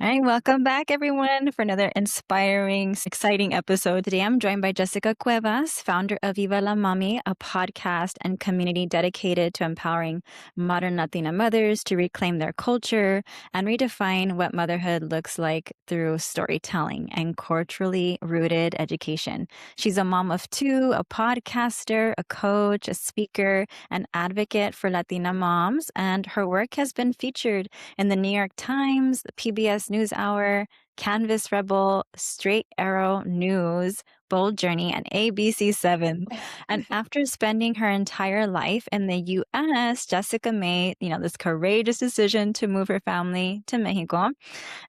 right, welcome back, everyone, for another inspiring, exciting episode. Today, I'm joined by Jessica Cuevas, founder of Viva La Mami, a podcast and community dedicated to empowering modern Latina mothers to reclaim their culture and redefine what motherhood looks like through storytelling and culturally rooted education. She's a mom of two, a podcaster, a coach, a speaker, an advocate for Latina moms, and her work has been featured in the New York Times, the PBS NewsHour, Canvas Rebel, Straight Arrow News, Bold Journey, and ABC7. And after spending her entire life in the US, Jessica made, this courageous decision to move her family to Mexico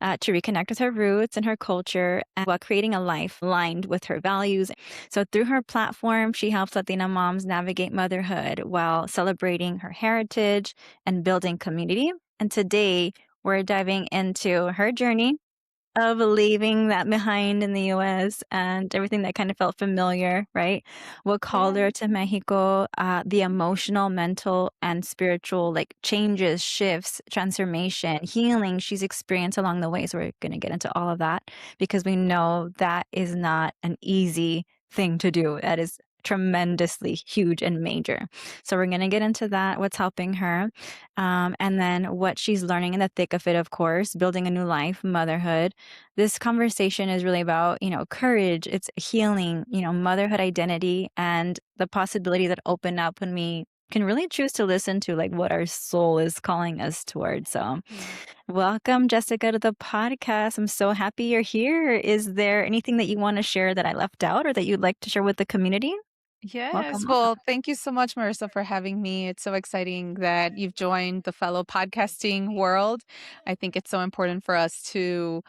to reconnect with her roots and her culture and while creating a life aligned with her values. So through her platform, she helps Latina moms navigate motherhood while celebrating her heritage and building community. And today, we're diving into her journey of leaving that behind in the US and everything that kind of felt familiar, right? What called her to Mexico, the emotional, mental, and spiritual changes, shifts, transformation, healing she's experienced along the way. So we're going to get into all of that because we know that is not an easy thing to do. That is tremendously huge and major. So we're going to get into that, what's helping her, and then what she's learning in the thick of it, of course, building a new life, motherhood. This conversation is really about, courage, it's healing, motherhood identity, and the possibility that open up when we can really choose to listen to what our soul is calling us towards. So welcome, Jessica, to the podcast. I'm so happy you're here. Is there anything that you want to share that I left out or that you'd like to share with the community? Yes. Welcome. Well, thank you so much, Marissa, for having me. It's so exciting that you've joined the fellow podcasting world. I think it's so important for us to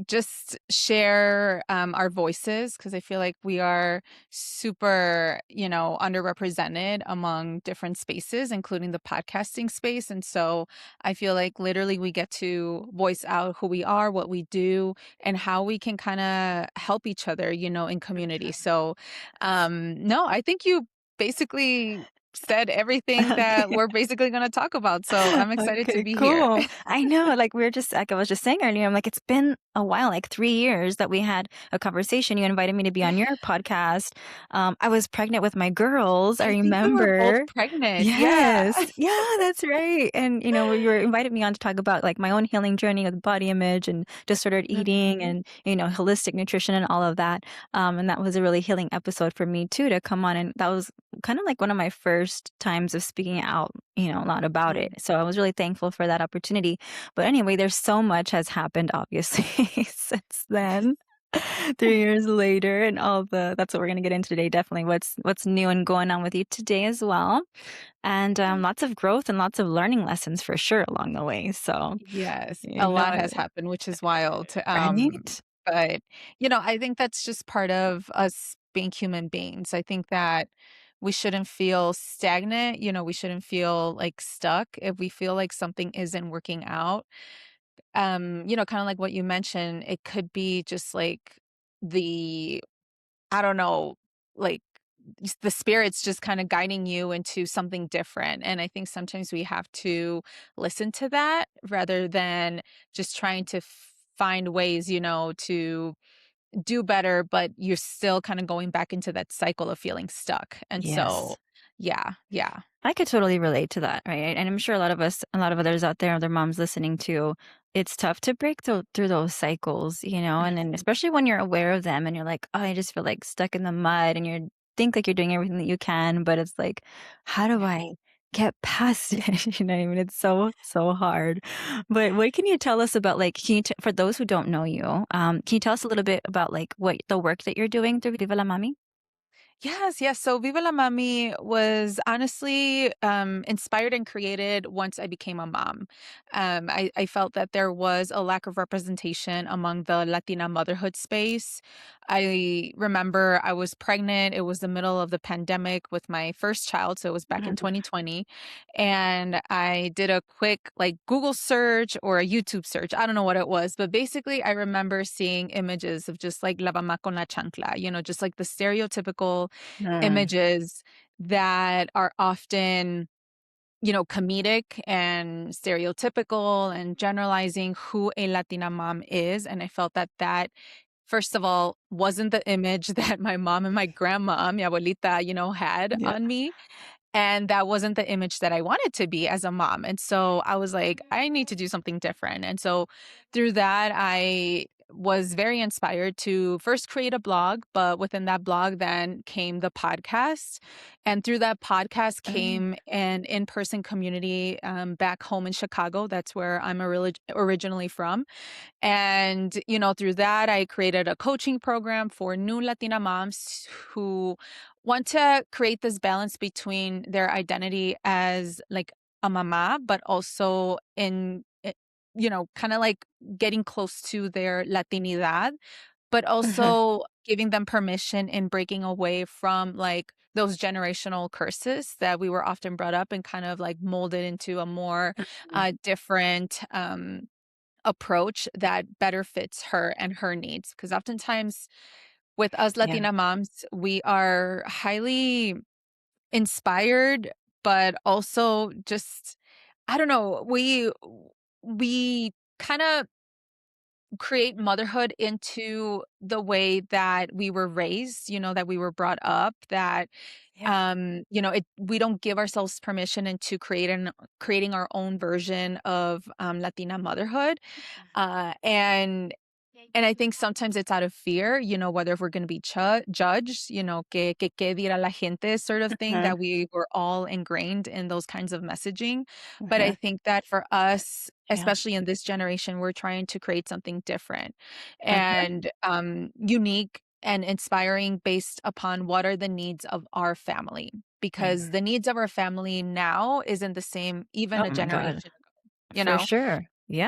just share our voices because I feel like we are super, underrepresented among different spaces, including the podcasting space. And so I feel like literally we get to voice out who we are, what we do, and how we can kind of help each other, in community. So no, I think you basically said everything that Okay. we're basically going to talk about. So I'm excited to Okay, be here. cool. I know, I was just saying earlier, I'm like, it's been a while, like 3 years that we had a conversation. You invited me to be on your podcast. I was pregnant with my girls, I I think we were both remember. pregnant. Yeah. Yes. Yeah, that's right. And, you were invited me on to talk about my own healing journey with body image and disordered eating Mhm. and, holistic nutrition and all of that. And that was a really healing episode for me too, to come on. And that was kind of like one of my first times of speaking out, a lot about it. Mm. So I was really thankful for that opportunity. But anyway, there's so much has happened, obviously, since then. 3 years later, and that's what we're gonna get into today. Definitely, what's new and going on with you today as well, and lots of growth and lots of learning lessons for sure along the way. So Yes, you a know lot has it, happened, which is wild. right? But I think that's just part of us being human beings. I think that we shouldn't feel stagnant. We shouldn't feel like stuck if we feel like something isn't working out. Kind of like what you mentioned, it could be just like the, I don't know, like the spirits just kind of guiding you into something different. And I think sometimes we have to listen to that rather than just trying to find ways, to do better, but you're still kind of going back into that cycle of feeling stuck. And so, Yes. yeah, yeah. I could totally relate to that, right? And I'm sure a lot of others out there, other moms listening too, it's tough to break through those cycles, and then especially when you're aware of them and you're like, oh, I just feel like stuck in the mud and you think like you're doing everything that you can, but it's like, how do Yeah. I get past it? You know what I mean? It's so, so hard. But what can you tell us about for those who don't know you, can you tell us a little bit about what the work that you're doing through Viva La Mami? Yes, yes. So Viva La Mami was honestly inspired and created once I became a mom. I felt that there was a lack of representation among the Latina motherhood space. I remember I was pregnant. It was the middle of the pandemic with my first child. So it was back in 2020. And I did a quick Google search or a YouTube search. I don't know what it was, but basically I remember seeing images of just like la mamá con la chancla, just like the stereotypical Mm, images that are often comedic and stereotypical and generalizing who a Latina mom is. And I felt that that, first of all, wasn't the image that my mom and my grandma, mi abuelita, had Yeah. on me. And that wasn't the image that I wanted to be as a mom. And so I was like, I need to do something different. And so through that, I was very inspired to first create a blog, but within that blog then came the podcast. And through that podcast Oh, came an in person community back home in Chicago. That's where I'm originally from. And, through that, I created a coaching program for new Latina moms who want to create this balance between their identity as like a mama, but also kind of like getting close to their Latinidad, but uh-huh. also giving them permission in breaking away from like those generational curses that we were often brought up and kind of like molded into a more different approach that better fits her and her needs. Because oftentimes with us Yeah. Latina moms, we are highly inspired, but also just, I don't know, we kind of create motherhood into the way that we were raised, that we were brought up, that Yeah. we don't give ourselves permission into creating our own version of Latina motherhood. And I think sometimes it's out of fear, whether if we're going to be judged, que qué dirá la gente sort of thing, Uh-huh. that we were all ingrained in those kinds of messaging. But I Uh-huh. think that for us, Yeah. especially in this generation, we're trying to create something different Uh-huh. and unique and inspiring based upon what are the needs of our family. Yeah. Because the needs of our family now isn't the same even Oh a my God. generation ago, you For know? sure.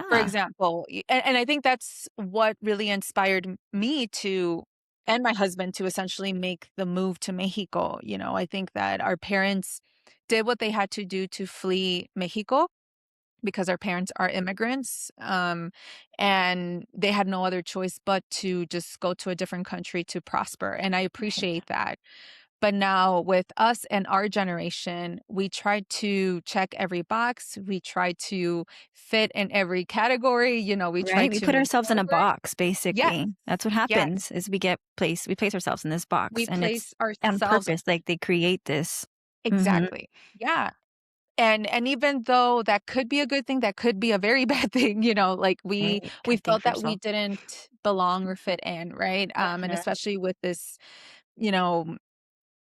For Yeah. example, and I think that's what really inspired me to and my husband to essentially make the move to Mexico. I think that our parents did what they had to do to flee Mexico because our parents are immigrants, and they had no other choice but to just go to a different country to prosper, and I Right. appreciate that. But now with us and our generation, we try to check every box. We try to fit in every category. We try Right? We to put move ourselves in a forward. box, Yes. basically. That's what Yes. happens is we place ourselves in this box We and it's place on ourselves. purpose. Like they create this. Mhm. Exactly. Yeah. And even though that could be a good thing, that could be a very bad thing, like Right. we Can't think felt for that we yourself. didn't belong or fit in, right? And Uh-huh. especially with this, you know,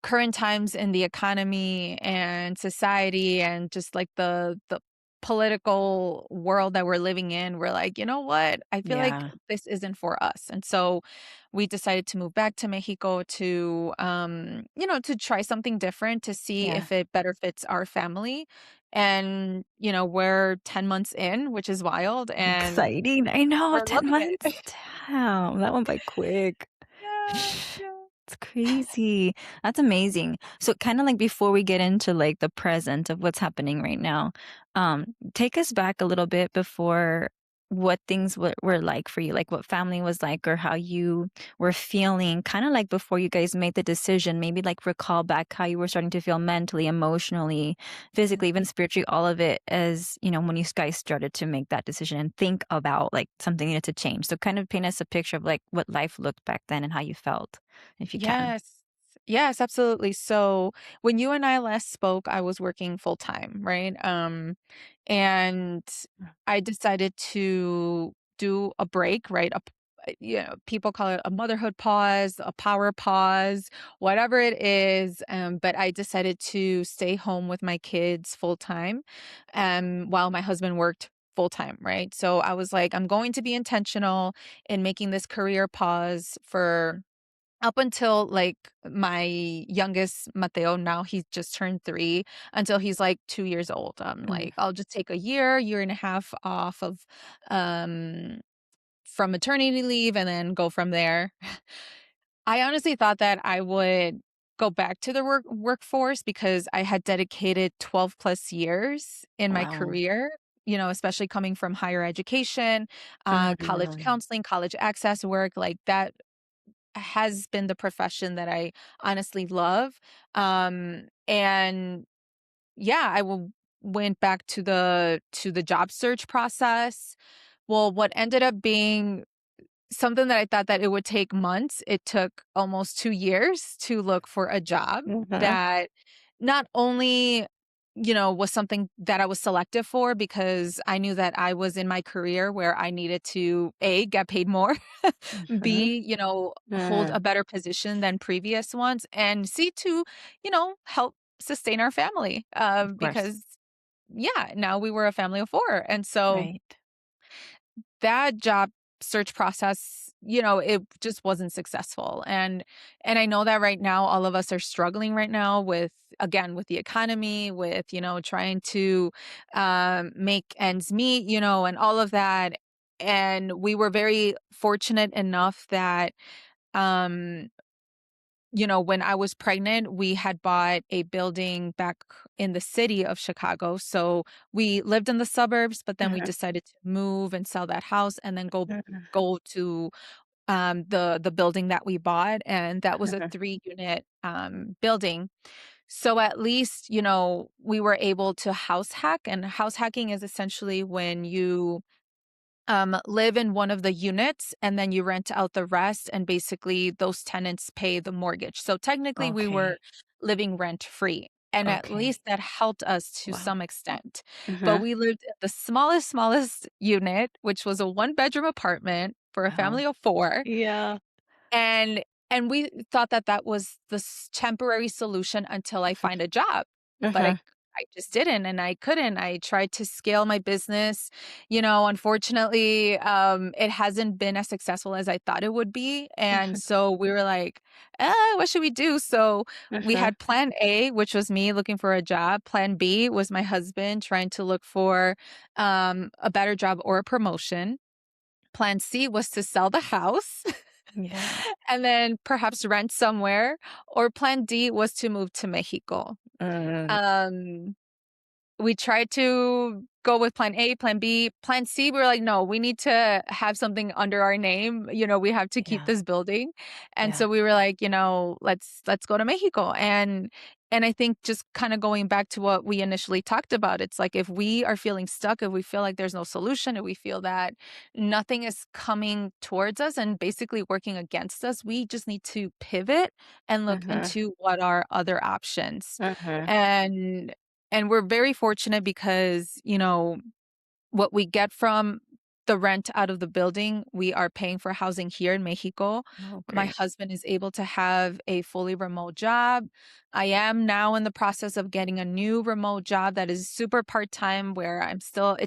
current times in the economy and society and just like the political world that we're living in, we're like, you know what? I feel like Yeah. this isn't for us. And so we decided to move back to Mexico to to try something different to see Yeah. if it better fits our family. And we're 10 months in, which is wild, and Exciting. I know. we're 10 loving it. months. Damn. That went by quick. Yeah, yeah. It's crazy. That's amazing. So kind of like before we get into like the present of what's happening right now, take us back a little bit before what things were like for you, like what family was like or how you were feeling, kind of like before you guys made the decision, maybe like recall back how you were starting to feel mentally, emotionally, physically, even spiritually, all of it as, when you guys started to make that decision and think about like something needed to change. So kind of paint us a picture of like what life looked back then and how you felt if you can. Yes. Yes, absolutely. So when you and I last spoke, I was working full time, right? And I decided to do a break, right? People call it a motherhood pause, a power pause, whatever it is. But I decided to stay home with my kids full time, while my husband worked full time, right? So I was like, I'm going to be intentional in making this career pause for up until, like, my youngest, Mateo, now he's just turned 3, until he's, like, 2 years old. I'm Mm. like, I'll just take a year and a half off of, um from maternity leave and then go from there. I honestly thought that I would go back to the workforce because I had dedicated 12 plus years in my Wow. career, especially coming from higher education, college Mm. counseling, college access work, like that has been the profession that I honestly love. And yeah, went back to the job search process. Well, what ended up being something that I thought that it would take months, it took almost 2 years to look for a job Uh-huh. that not only, was something that I was selective for because I knew that I was in my career where I needed to, A, get paid more, Mhm. B, hold Mm, a better position than previous ones, and C, to, help sustain our family, of course. because, yeah, now we were a family of 4, and so Right. that job search process, it just wasn't successful. And I know that right now all of us are struggling right now with, again, with the economy, with, trying to make ends meet, and all of that. And we were very fortunate enough that um when I was pregnant, we had bought a building back in the city of Chicago. So we lived in the suburbs, but then we Mhm. decided to move and sell that house and then Mhm. go to the building that we bought, and that was a Mhm. 3-unit building. So at least, we were able to house hack, and house hacking is essentially when you live in one of the units and then you rent out the rest, and basically those tenants pay the mortgage. So technically we were Okay. living rent free. And at Okay. least that helped us to Wow. some extent. But Mhm. we lived in the smallest unit, which was a 1-bedroom apartment for a Wow. family of 4. Yeah. And we thought that that was the temporary solution until I find a job, but Mhm. I just didn't, and I couldn't. I tried to scale my business. Unfortunately, it hasn't been as successful as I thought it would be, and Mhm. so we were like, what should we do?" So we Mhm. had plan A, which was me looking for a job. Plan B was my husband trying to look for a better job or a promotion. Plan C was to sell the house Yeah. and then perhaps rent somewhere, or plan D was to move to Mexico. Mm, Um, we tried to go with plan A, plan B, plan C, we were like, "No, we need to have something under our name, we have to keep yeah. this building." And Yeah. so we were like, "Let's go to Mexico." And I think just kinda going back to what we initially talked about, it's like if we are feeling stuck, if we feel like there's no solution, if we feel that nothing is coming towards us and basically working against us, we just need to pivot and look Mhm. into what are other options. Mhm. And we're very fortunate because, what we get from the rent out of the building, we are paying for housing here in Mexico. Oh, My great. husband is able to have a fully remote job. I am now in the process of getting a new remote job that is super part-time where it's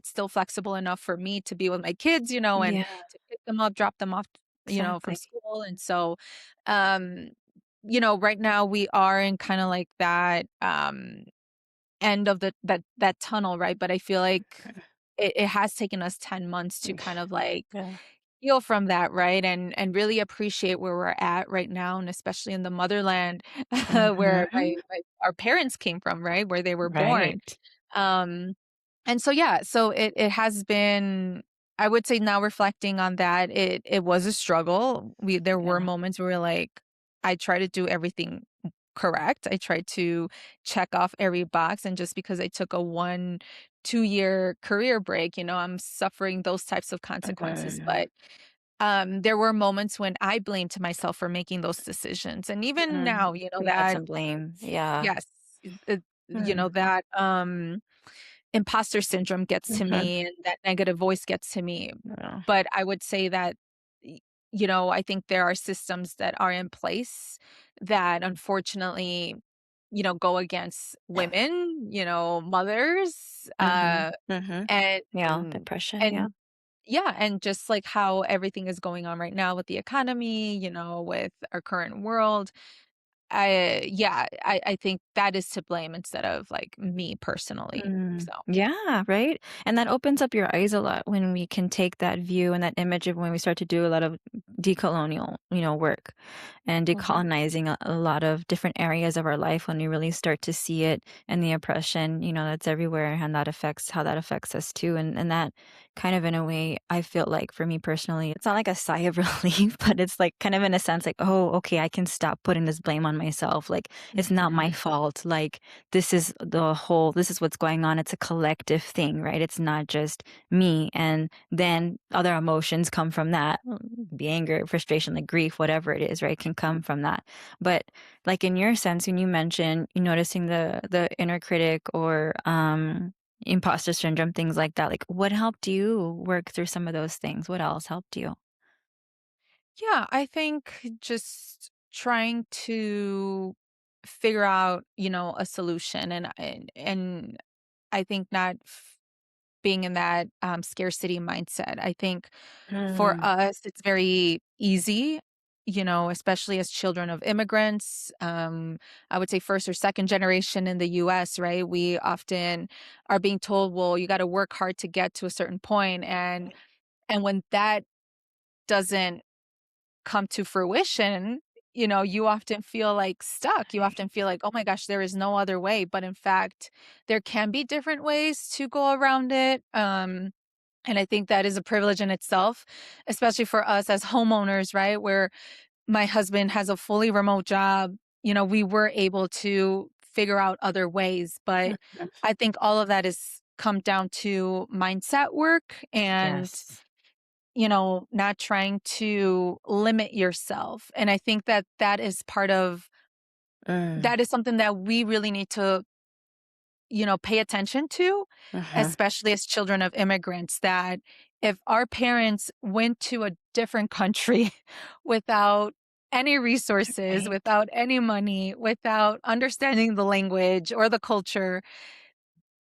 still flexible enough for me to be with my kids, and Yeah, to pick them up, drop them off, from exactly. school. And so, um, right now we are in kind of like that end of that tunnel, right? But I feel like it has taken us 10 months to kind of like Yeah. heal from that, right? And really appreciate where we're at right now, and especially in the motherland where Mhm. our parents came from, right? Where they were born. Right. Um and so yeah, so it has been, I would say, now reflecting on that, it was a struggle. There were Yeah. moments where like I try to do everything correct. I tried to check off every box, and just because I took a 1-2 year career break, I'm suffering those types of consequences. Mhm. But there were moments when I blamed myself for making those decisions. And even Mm. now, We had that some blame. Yeah. yes, Mm. that imposter syndrome gets to Mhm. me and that negative voice gets to me. Yeah. But I would say that, I think there are systems that are in place that unfortunately, go against women, mothers, Mhm. Mhm. and Yeah, depression, yeah. and yeah, and just like how everything is going on right now with the economy, with our current world. I think that is to blame instead of like me personally. Mm. So Yeah, right? And that opens up your eyes a lot when we can take that view and that image of when we start to do a lot of decolonial, work and Mhm. decolonizing a lot of different areas of our life when we really start to see it and the oppression, that's everywhere and that affects how that affects us too. And that kind of in a way, I feel like for me personally, it's not like a sigh of relief, but it's like kind of in a sense like, oh, okay, I can stop putting this blame on myself. Like it's not my Mhm. fault. Like this is what's going on. It's a collective thing, right? It's not just me. And then other emotions come from that, be anger, frustration, like grief, whatever it is, right? Can come from that. But like in your sense, when you mentioned you noticing the inner critic or imposter syndrome, things like that, like what helped you work through some of those things? What else helped you? Yeah, I think just trying to figure out, a solution and I think not being in that scarcity mindset. I think for Mm, us, it's very easy, especially as children of immigrants. I would say first or second generation in the US, right? We often are being told, well, you got to work hard to get to a certain point. And when that doesn't come to fruition, you often feel like stuck. You often feel like, oh my gosh, there is no other way. But in fact, there can be different ways to go around it. And I think that is a privilege in itself, especially for us as homeowners, right? Where my husband has a fully remote job. We were able to figure out other ways. But mhm. I think all of that is come down to mindset work and Yes. not trying to limit yourself. And I think that that is part of Mm, that is something that we really need to, pay attention to, uh-huh. especially as children of immigrants, that if our parents went to a different country without any resources, Right. without any money, without understanding the language or the culture,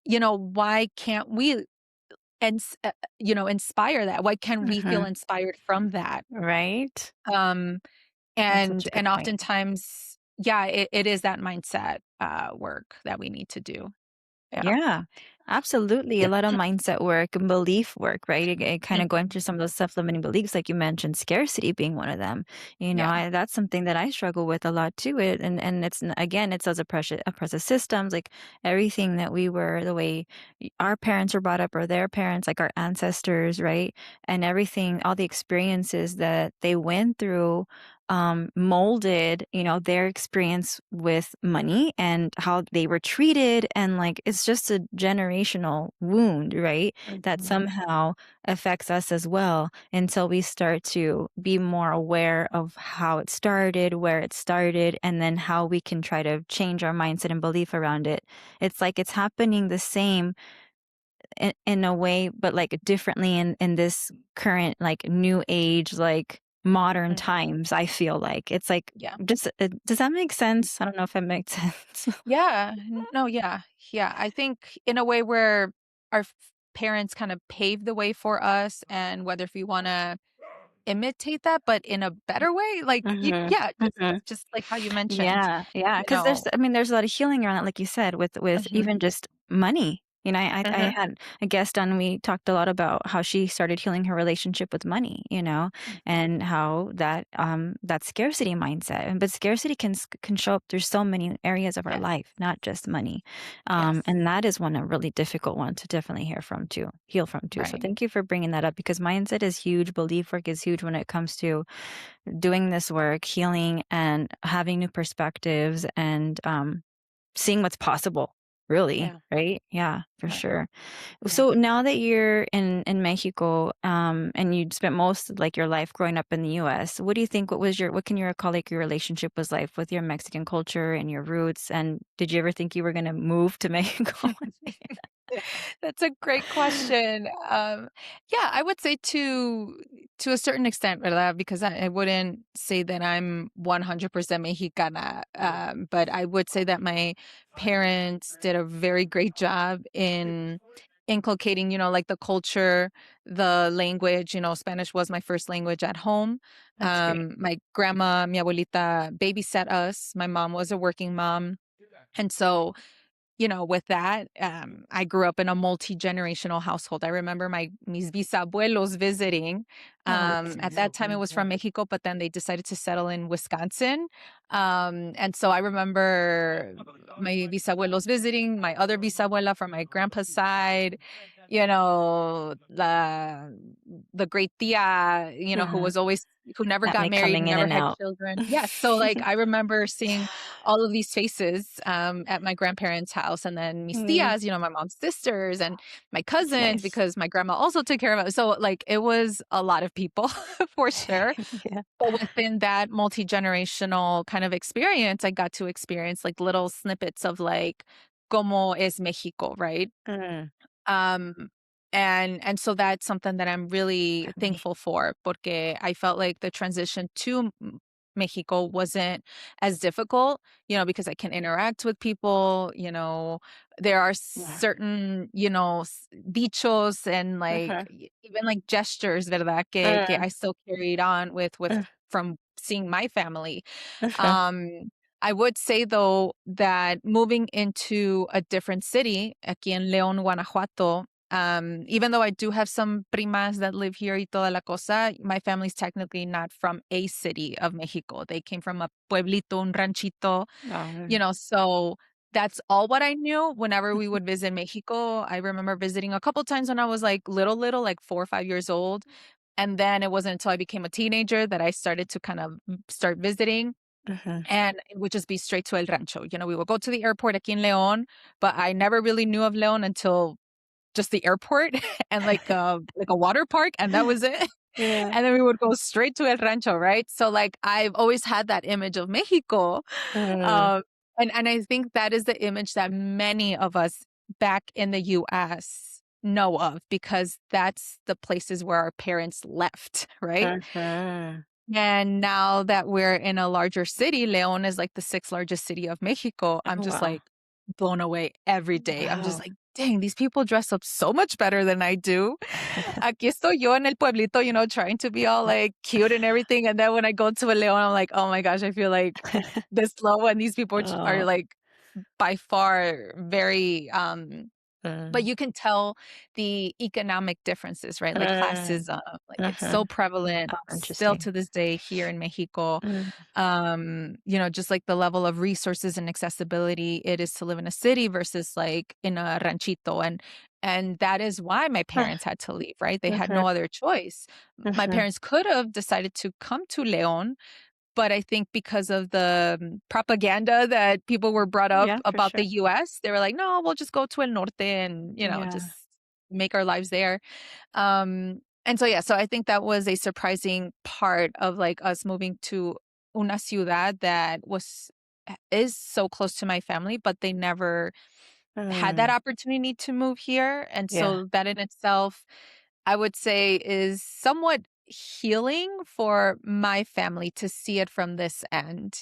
why can't we inspire that? Why can't we feel Mhm. inspired from that? Right? Um, That's such and a good and point. oftentimes, yeah, it is that mindset, work that we need to do. Yeah. Yeah, absolutely. A lot of mindset work and belief work, right? It kind of going Mhm. through some of those self-limiting beliefs, like you mentioned, scarcity being one of them. Yeah. That's something that I struggle with a lot too. And again, it's those oppressive systems, like everything that we were, the way our parents were brought up, or their parents, like our ancestors, right? And everything, all the experiences that they went through molded, their experience with money and how they were treated. And like, it's just a generational wound, right? That Mhm. somehow affects us as well until we start to be more aware of how it started, where it started, and then how we can try to change our mindset and belief around it. It's like it's happening the same in a way, but like differently in this current like new age, like modern Mm. times. I feel like it's like Yeah. just does that make sense? I don't know if it makes sense. Yeah. No, yeah. Yeah. I think in a way where our parents kind of paved the way for us, and whether if we wanna imitate that, but in a better way, like, Hmm. yeah, just Hmm. like how you mentioned, Yeah, yeah. you Because know I mean, there's a lot of healing around it, like you said, with Mhm. even just money. I Mhm. had a guest on, we talked a lot about how she started healing her relationship with money, Mhm. and how that scarcity mindset, but scarcity can show up through so many areas of our Yes. life, not just money. Yes. And that is a really difficult one to definitely heal from too. So Right. thank you for bringing that up because mindset is huge, belief work is huge when it comes to doing this work, healing and having new perspectives and seeing what's possible, really, Yeah. right? Yeah, for Right. sure. Yeah. So now that you're in Mexico, and you spent most like your life growing up in the US, what do you think what can you recall like your relationship was like with your Mexican culture and your roots? And did you ever think you were gonna move to Mexico one day? That's a great question. Yeah, I would say to a certain extent, ¿verdad? Because I wouldn't say that I'm 100% Mexicana, but I would say that my parents did a very great job in inculcating, like the culture, the language. Spanish was my first language at home. That's great. My grandma, mi abuelita, babysat us. My mom was a working mom, and so with that, I grew up in a multi-generational household. I remember mis bisabuelos visiting. Oh, that's At nice. that time, it was from Mexico, but then they decided to settle in Wisconsin. And so I remember my bisabuelos visiting, my other bisabuela from my grandpa's side, the great tia, Mhm. who never got Family married, coming in never and had out. children. Yes. So like I remember seeing all of these faces at my grandparents' house, and then mis Mm, tias, my mom's sisters, and my that's cousins, nice. because my grandma also took care of it. So like it was a lot of people for sure. Yeah. But within that multi-generational kind of experience, I got to experience like little snippets of like como es Mexico, right? Mm, Um, and so that's something that I'm really family. thankful for, porque I felt like the transition to Mexico wasn't as difficult, because I can interact with people, there are Yeah. certain, dichos and like Mhm, even like gestures, verdad, que I mm, still carried on with mm, from seeing my family. mhm. Um, I would say though that moving into a different city, aquí en León, Guanajuato, even though I do have some primas that live here y toda la cosa, my family's technically not from a city of Mexico. They came from a pueblito, un ranchito, so that's all what I knew whenever we would visit Mexico. I remember visiting a couple times when I was like little, like 4 or 5 years old. And then it wasn't until I became a teenager that I started to kind of start visiting. Mhm. And it would just be straight to El Rancho. We would go to the airport aquí in León, but I never really knew of León until just the airport and like a water park, and that was it. Yeah. And then we would go straight to El Rancho, right? So like I've always had that image of Mexico. Mm, Um, and I think that is the image that many of us back in the US know of, because that's the places where our parents left, right? mhm. And now that we're in a larger city, León is like the sixth largest city of Mexico. I'm Oh, just wow. like blown away every day. I'm just Wow. like, dang, these people dress up so much better than I do. Aquí estoy yo en el pueblito, trying to be all like cute and everything. And then when I go to a León, I'm like, oh my gosh, I feel like this low. And these people are Oh, like by far very but mm, you can tell the economic differences, right? Like mm, classism, like it's so mhm. prevalent Oh, still interesting. to this day here in Mexico. Mm, Just like the level of resources and accessibility it is to live in a city versus like in a ranchito. And that is why my mm, parents had to leave, right? They had mhm, no other choice. My mhm. parents could have decided to come to León, but I think because of the propaganda that people were brought up Yeah, for about sure. the US, they were like, "No, we'll just go to El Norte and, Yeah. just make our lives there." And so, yeah, so I think that was a surprising part of, like, us moving to una ciudad that is so close to my family, but they never had that Mm, opportunity to move here, and yeah. so that in itself, I would say, is somewhat healing for my family to see it from this end,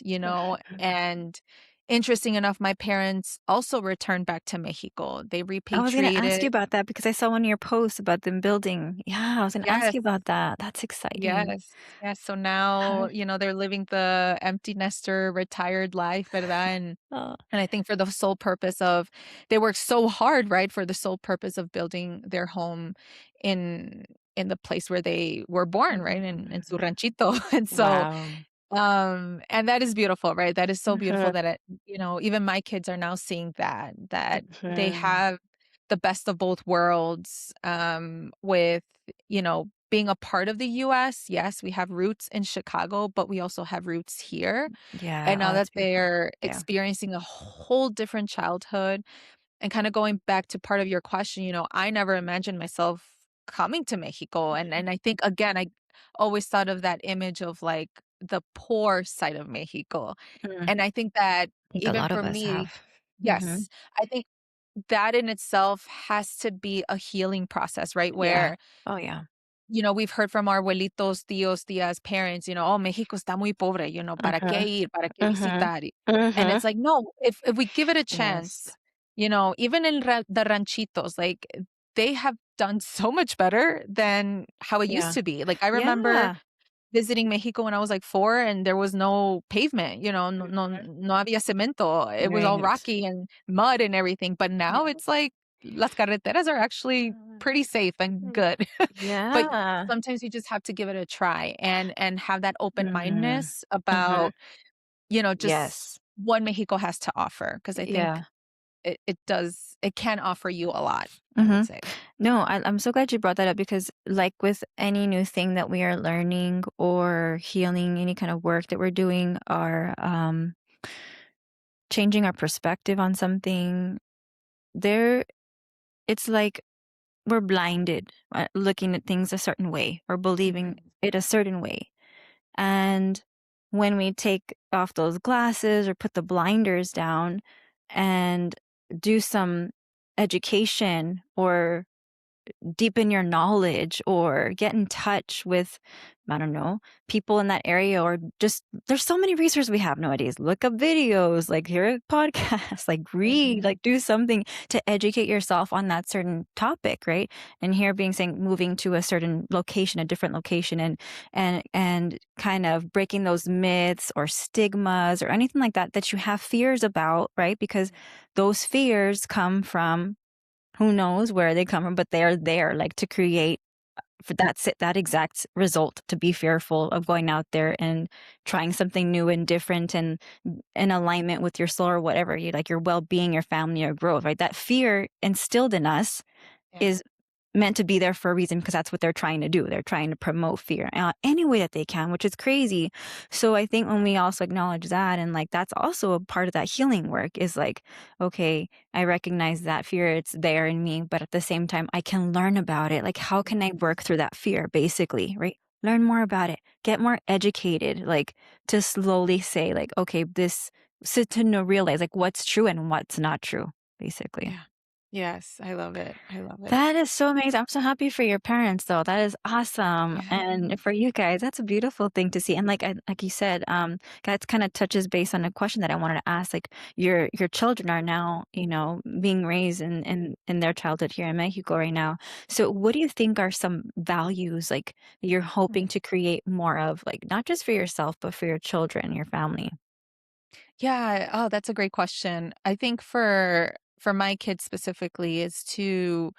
and interesting enough, my parents also returned back to Mexico. They I was gonna ask you repatriated. about that because I saw one of your posts about them building. Yeah, I was gonna ask Yes. you about that. That's exciting. Yes. Yes. So How now, they're living the empty nester retired life, ¿verdad? oh, And I think for the sole purpose of they worked so hard, right, for the sole purpose of building their home in in the place where they were born, right, in su mm, ranchito. And so, wow. and that is beautiful, right? That is so beautiful Mhm, that even my kids are now seeing that they mhm. have the best of both worlds, with, being a part of the US. Yes, we have roots in Chicago, but we also have roots here. Yeah, And oh, now that that's beautiful. they're Yeah. experiencing a whole different childhood, and kinda going back to part of your question, I never imagined myself coming to Mexico, and I think, again, I always thought of that image of, like, the poor side of Mexico, Mm, and I think that I think a even lot for of us me. have. Mhm. Yes, I think that in itself has to be a healing process, right? Yeah. Where Oh, yeah. we've heard from our abuelitos, tíos, tías, parents, "Oh, México está muy pobre, ¿para qué Mhm, ir? ¿Para qué mhm, visitar?" And mhm. it's like, no, if we give it a Yes. chance, even in the ranchitos, like, they have done so much better than how it used Yeah. to be. Like, I remember Yeah. visiting Mexico when I was like 4 and there was no pavement, no había cemento. It was all Right. rocky and mud and everything. But now Yeah. it's like las carreteras are actually pretty safe and good. But Yeah. sometimes you just have to give it a try and have that Mhm. open-mindedness Mhm. about, just Yes. what Mexico has to offer. Because I think Yeah. it can offer you a lot, I would Mhm. say. No, I'm so glad you brought that up because, like with any new thing that we are learning or healing, any kind of work that we're doing, or changing our perspective on something, there, it's like we're blinded, looking at things a certain way or believing Mhm. it a certain way. And when we take off those glasses or put the blinders down and do some education or deepen your knowledge or get in touch with, I don't know, people in that area, or just there's so many resources we have nowadays. Look up videos, like hear a podcast, like read, Mhm. like do something to educate yourself on that certain topic, right? And here being saying moving to a certain location, a different location, and kind of breaking those myths or stigmas or anything like that that you have fears about, right? Because those fears come from who knows where they come from, but they are there, like, to create for that exact result, to be fearful of going out there and trying something new and different and in alignment with your soul or whatever, you like, your well-being, your family, your growth, right? That fear instilled in us Yeah. is meant to be there for a reason because that's what they're trying to do. They're trying to promote fear any way that they can, which is crazy. So I think when we also acknowledge that, and like that's also a part of that healing work, is like, okay, I recognize that fear, it's there in me, but at the same time, I can learn about it. Like, how can I work through that fear, basically, right? Learn more about it, get more educated, like to slowly say, like, okay, this, so to know, realize like what's true and what's not true, basically. Yeah. Yes, I love it. I love it. That is so amazing. I'm so happy for your parents, though. That is awesome. Yeah. And for you guys, that's a beautiful thing to see. And like you said, that kind of touches base on a question that I wanted to ask. Like your children are now, being raised in their childhood here in Mexico right now. So what do you think are some values like you're hoping to create more of, like not just for yourself, but for your children, your family? Yeah, oh, that's a great question. I think for my kids specifically is to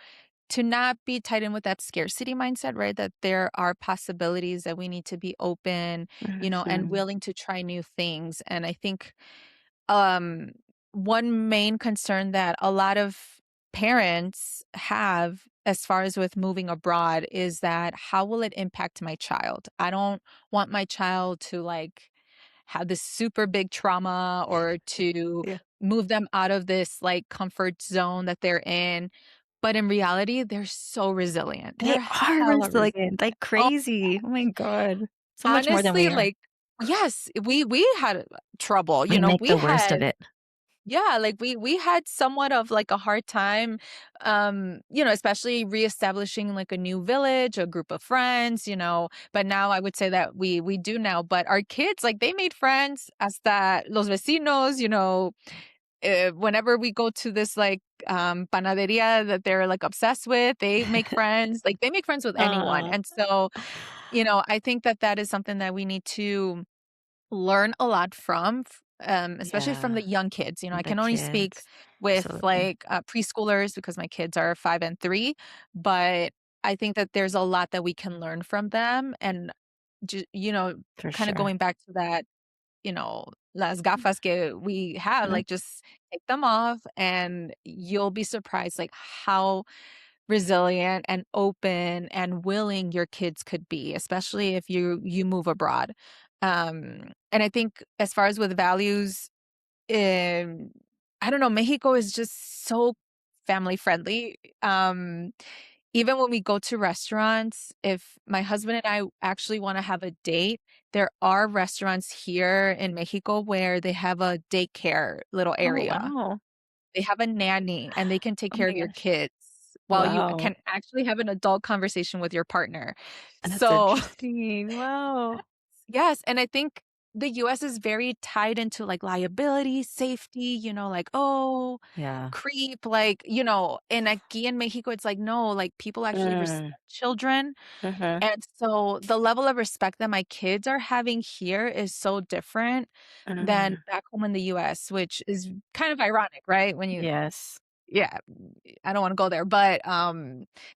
not be tied in with that scarcity mindset, right? That there are possibilities that we need to be open, and Mhm. willing to try new things. And I think um one main concern that a lot of parents have as far as with moving abroad is that how will it impact my child? I don't want my child to like have this super big trauma or to Yeah. move them out of this like comfort zone that they're in. But in reality, they're so resilient. They They're are hella resilient, resilient. like Oh, crazy. Oh my god. So much more than honestly, we are. like yes, we had trouble. We make We the worst of had it. yeah, like we had somewhat of like a hard time, especially reestablishing like a new village, a group of friends, But now I would say that we do now. But our kids, like they made friends, hasta los vecinos, whenever we go to this like panaderia that they're like obsessed with, they make friends. Like they make friends with anyone, Aw. and so I think that that is something that we need to learn a lot from, especially from Yeah, the young kids. I the can only speak kids. with Absolutely. like preschoolers because my kids are 5 and 3, but I think that there's a lot that we can learn from them, and ju- you know, For kind of sure. going back to that, las gafas que we have, Mhm. like just take them off, and you'll be surprised, like how resilient and open and willing your kids could be, especially if you move abroad. And I think as far as with values, um, I don't know, Mexico is just so family friendly. Even when we go to restaurants, if my husband and I actually want to have a date, there are restaurants here in Mexico where they have a daycare little Oh, area. wow. They have a nanny and they can take Oh care my of your gosh. kids while you Wow. can actually have an adult conversation with your partner. That's So, interesting. Wow. yes, and I think the US is very tied into, like, liability, safety, like, "Oh, Yeah. creep," like, and aquí in Mexico, it's like, no, like, people actually respect Mm, children, mhm, and so the level of respect that my kids are having here is so different than mm. back home in the US, which is kind of ironic, right? When you Yes. Yeah, I don't wanna go there, but,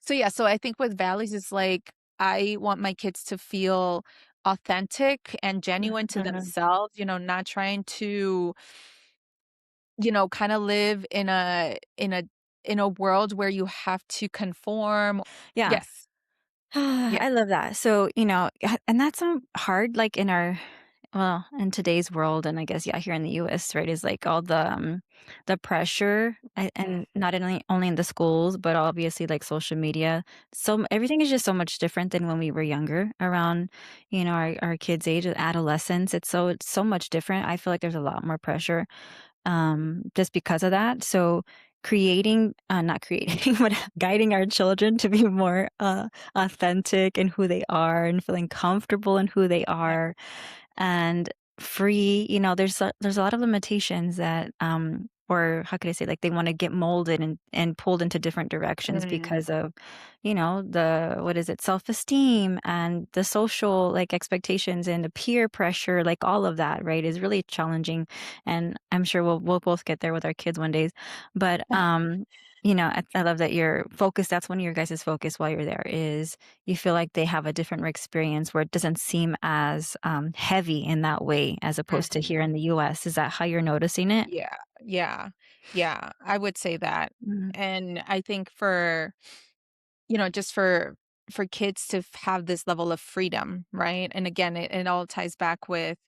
so, yeah, so I think with values, it's like, I want my kids to feel authentic and genuine to Mhm. themselves, not trying to, kinda live in a world where you have to conform. Yeah. Yes. Yeah. I love that. So, and that's hard, like well, in today's world, and I guess, yeah, here in the US, right, is like all the pressure, Mm, and not only in the schools, but obviously like social media. So everything is just so much different than when we were younger around, our kids' age, adolescence. It's so much different. I feel like there's a lot more pressure just because of that. So not creating, but guiding our children to be more authentic in who they are and feeling comfortable in who they yeah. are and free. There's a lot of limitations that, or how could I say, like they want to get molded and pulled into different directions Mm, because of, the what is it, self-esteem and the social like expectations and the peer pressure, like all of that, right, is really challenging. And I'm sure we'll both get there with our kids one days. But I love that your focus, that's one of your guys' focus while you're there, is you feel like they have a different experience where it doesn't seem as heavy in that way as opposed to here mhm. in the US. Is that how you're noticing it? Yeah, yeah, yeah, I would say that, Mm, and I think just for kids to have this level of freedom, right? And again, it all ties back with,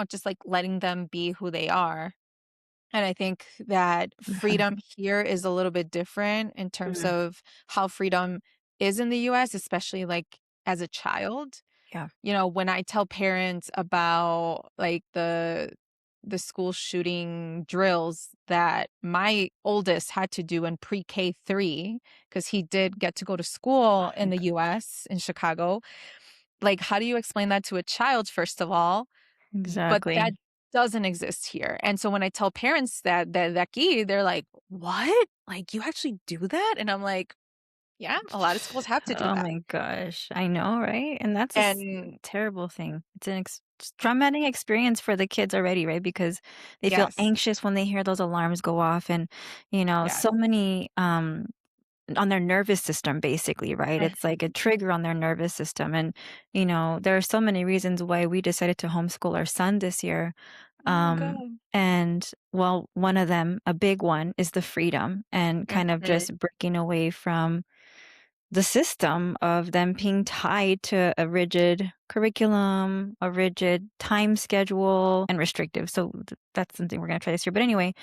just like letting them be who they are. And I think that mhm, freedom here is a little bit different in terms mm, of how freedom is in the US, especially like as a child. yeah, When I tell parents about like the school shooting drills that my oldest had to do in pre-K 3, because he did get to go to oh school in my the god, US, in Chicago. Like, how do you explain that to a child, first of all? But that exactly. doesn't exist here. And so when I tell parents that aquí, they're like, "What? Like, you actually do that?" And I'm like, "Yeah, a lot of schools have to do Oh that." my gosh, I know, right? And that's And terrible thing. It's an traumatic experience for the kids already, right? Because they feel yes, anxious when they hear those alarms go off, and yes. so many on their nervous system, basically, right? It's like a trigger on their nervous system. And, there are so many reasons why we decided to homeschool our son this year. Oh, Um, good. and well, one of them, a big one, is the freedom and kind of Mhm, just breaking away from the system of them being tied to a rigid curriculum, a rigid time schedule, and restrictive. So that's something we're going to try this year. But anyway,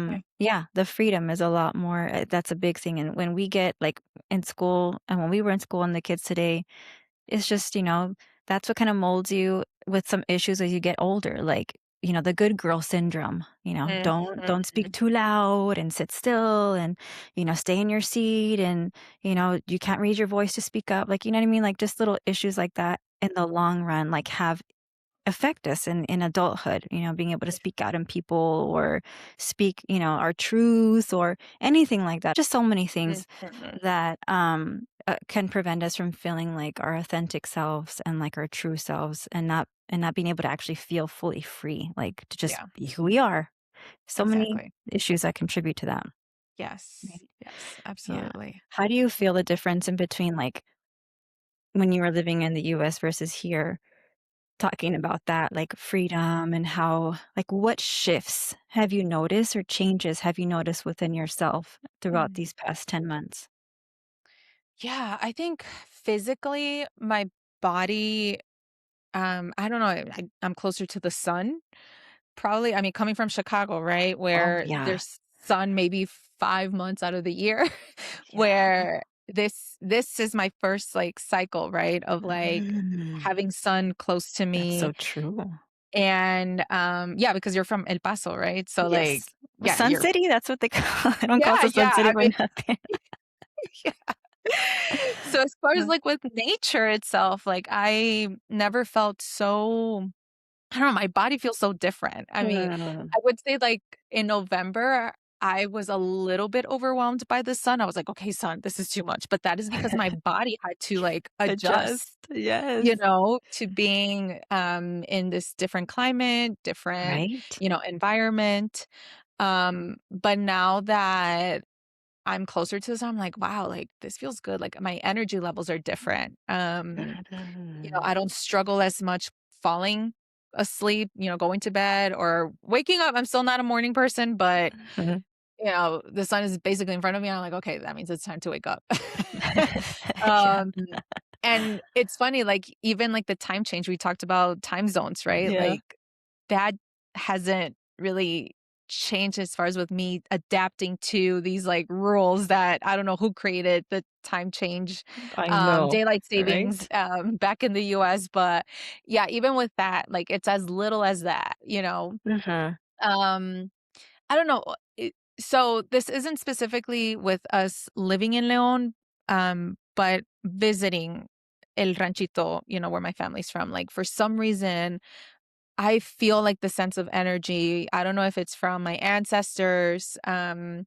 yeah, yeah, the freedom is a lot more. That's a big thing. And when we get like in school, and when we were in school, and the kids today, it's just, that's what kind of molds you with some issues as you get older, like, the good girl syndrome, don't speak mhm, too loud and sit still and, stay in your seat and, you can't raise your voice to speak up. Like, you know what I mean? Like just little issues like that in the long run, like have affect us in adulthood, being able to speak out in people or speak, our truth or anything like that. Just so many things mhm. that can prevent us from feeling like our authentic selves and like our true selves and not being able to actually feel fully free, like to just Yeah, be who we are. So many exactly. issues that contribute to that. Yes, Right. yes, Yeah. absolutely. How do you feel the difference in between like when you were living in the US versus here? Talking about that, like, freedom and how like, what shifts have you noticed or changes have you noticed within yourself throughout Mm. these past 10 months? Yeah, I think physically, my body, I don't know, I'm closer to the sun. Probably, I mean, coming from Chicago, right, Oh, where yeah. there's sun maybe 5 months out of the year, Yeah. where this is my first, like, cycle, right, of, like, Mm. having sun close to That's me, so true. and, yeah, because you're from El Paso, right? So, like, Yes. yeah, Sun you're City, that's what they call I don't call yeah, it the Sun yeah, City I for mean, nothing. yeah. So, as far as, Uh, like, with nature itself, like, I never felt so I don't know, my body feels so different. I mean, Mm. I would say, like, in November, I was a little bit overwhelmed by the sun. I was like, "Okay, sun, this is too much," but that is because my body had to, like, adjust, Adjust. Yes. to being, in this different climate, different, Right? environment. But now that I'm closer to the sun, I'm like, "Wow, like, this feels good." Like, my energy levels are different. Mm. I don't struggle as much falling asleep, going to bed or waking up. I'm still not a morning person, but Mhm. the sun is basically in front of me. I'm like, okay, that means it's time to wake up. Yeah. um, and it's funny, like even like the time change, we talked about time zones, right? Yeah. Like that hasn't really changed as far as with me adapting to these like rules that I don't know who created the time change, I know, daylight savings right? back in the US. But yeah, even with that, like it's as little as that, Mhm. Um, I don't know. So this isn't specifically with us living in León, but visiting El Ranchito, where my family's from. Like for some reason, I feel like the sense of energy. I don't know if it's from my ancestors. And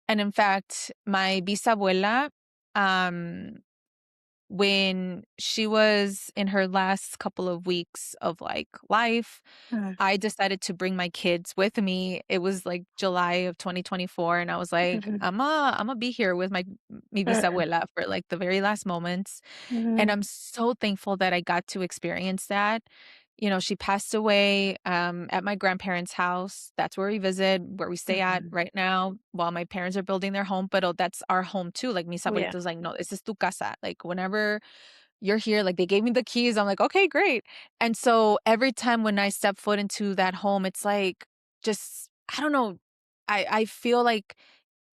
in fact, my bisabuela, um, when she was in her last couple of weeks of like life, Mm. I decided to bring my kids with me. It was like July of 2024, and I was like, Mhm. "Imma be here with my mi bisabuela for, like, the very last moments," and Mhm. I'm so thankful that I got to experience that. She passed away, at my grandparents' house. That's where we visit, where we stay at Mhm. right now while my parents are building their home, but, that's our home too. Like, mis Yeah. abuelitos like, "No, this is tu casa." Like, whenever you're here, like, they gave me the keys. I'm like, "Okay, great." And so every time when I step foot into that home, it's like just I don't know, I feel like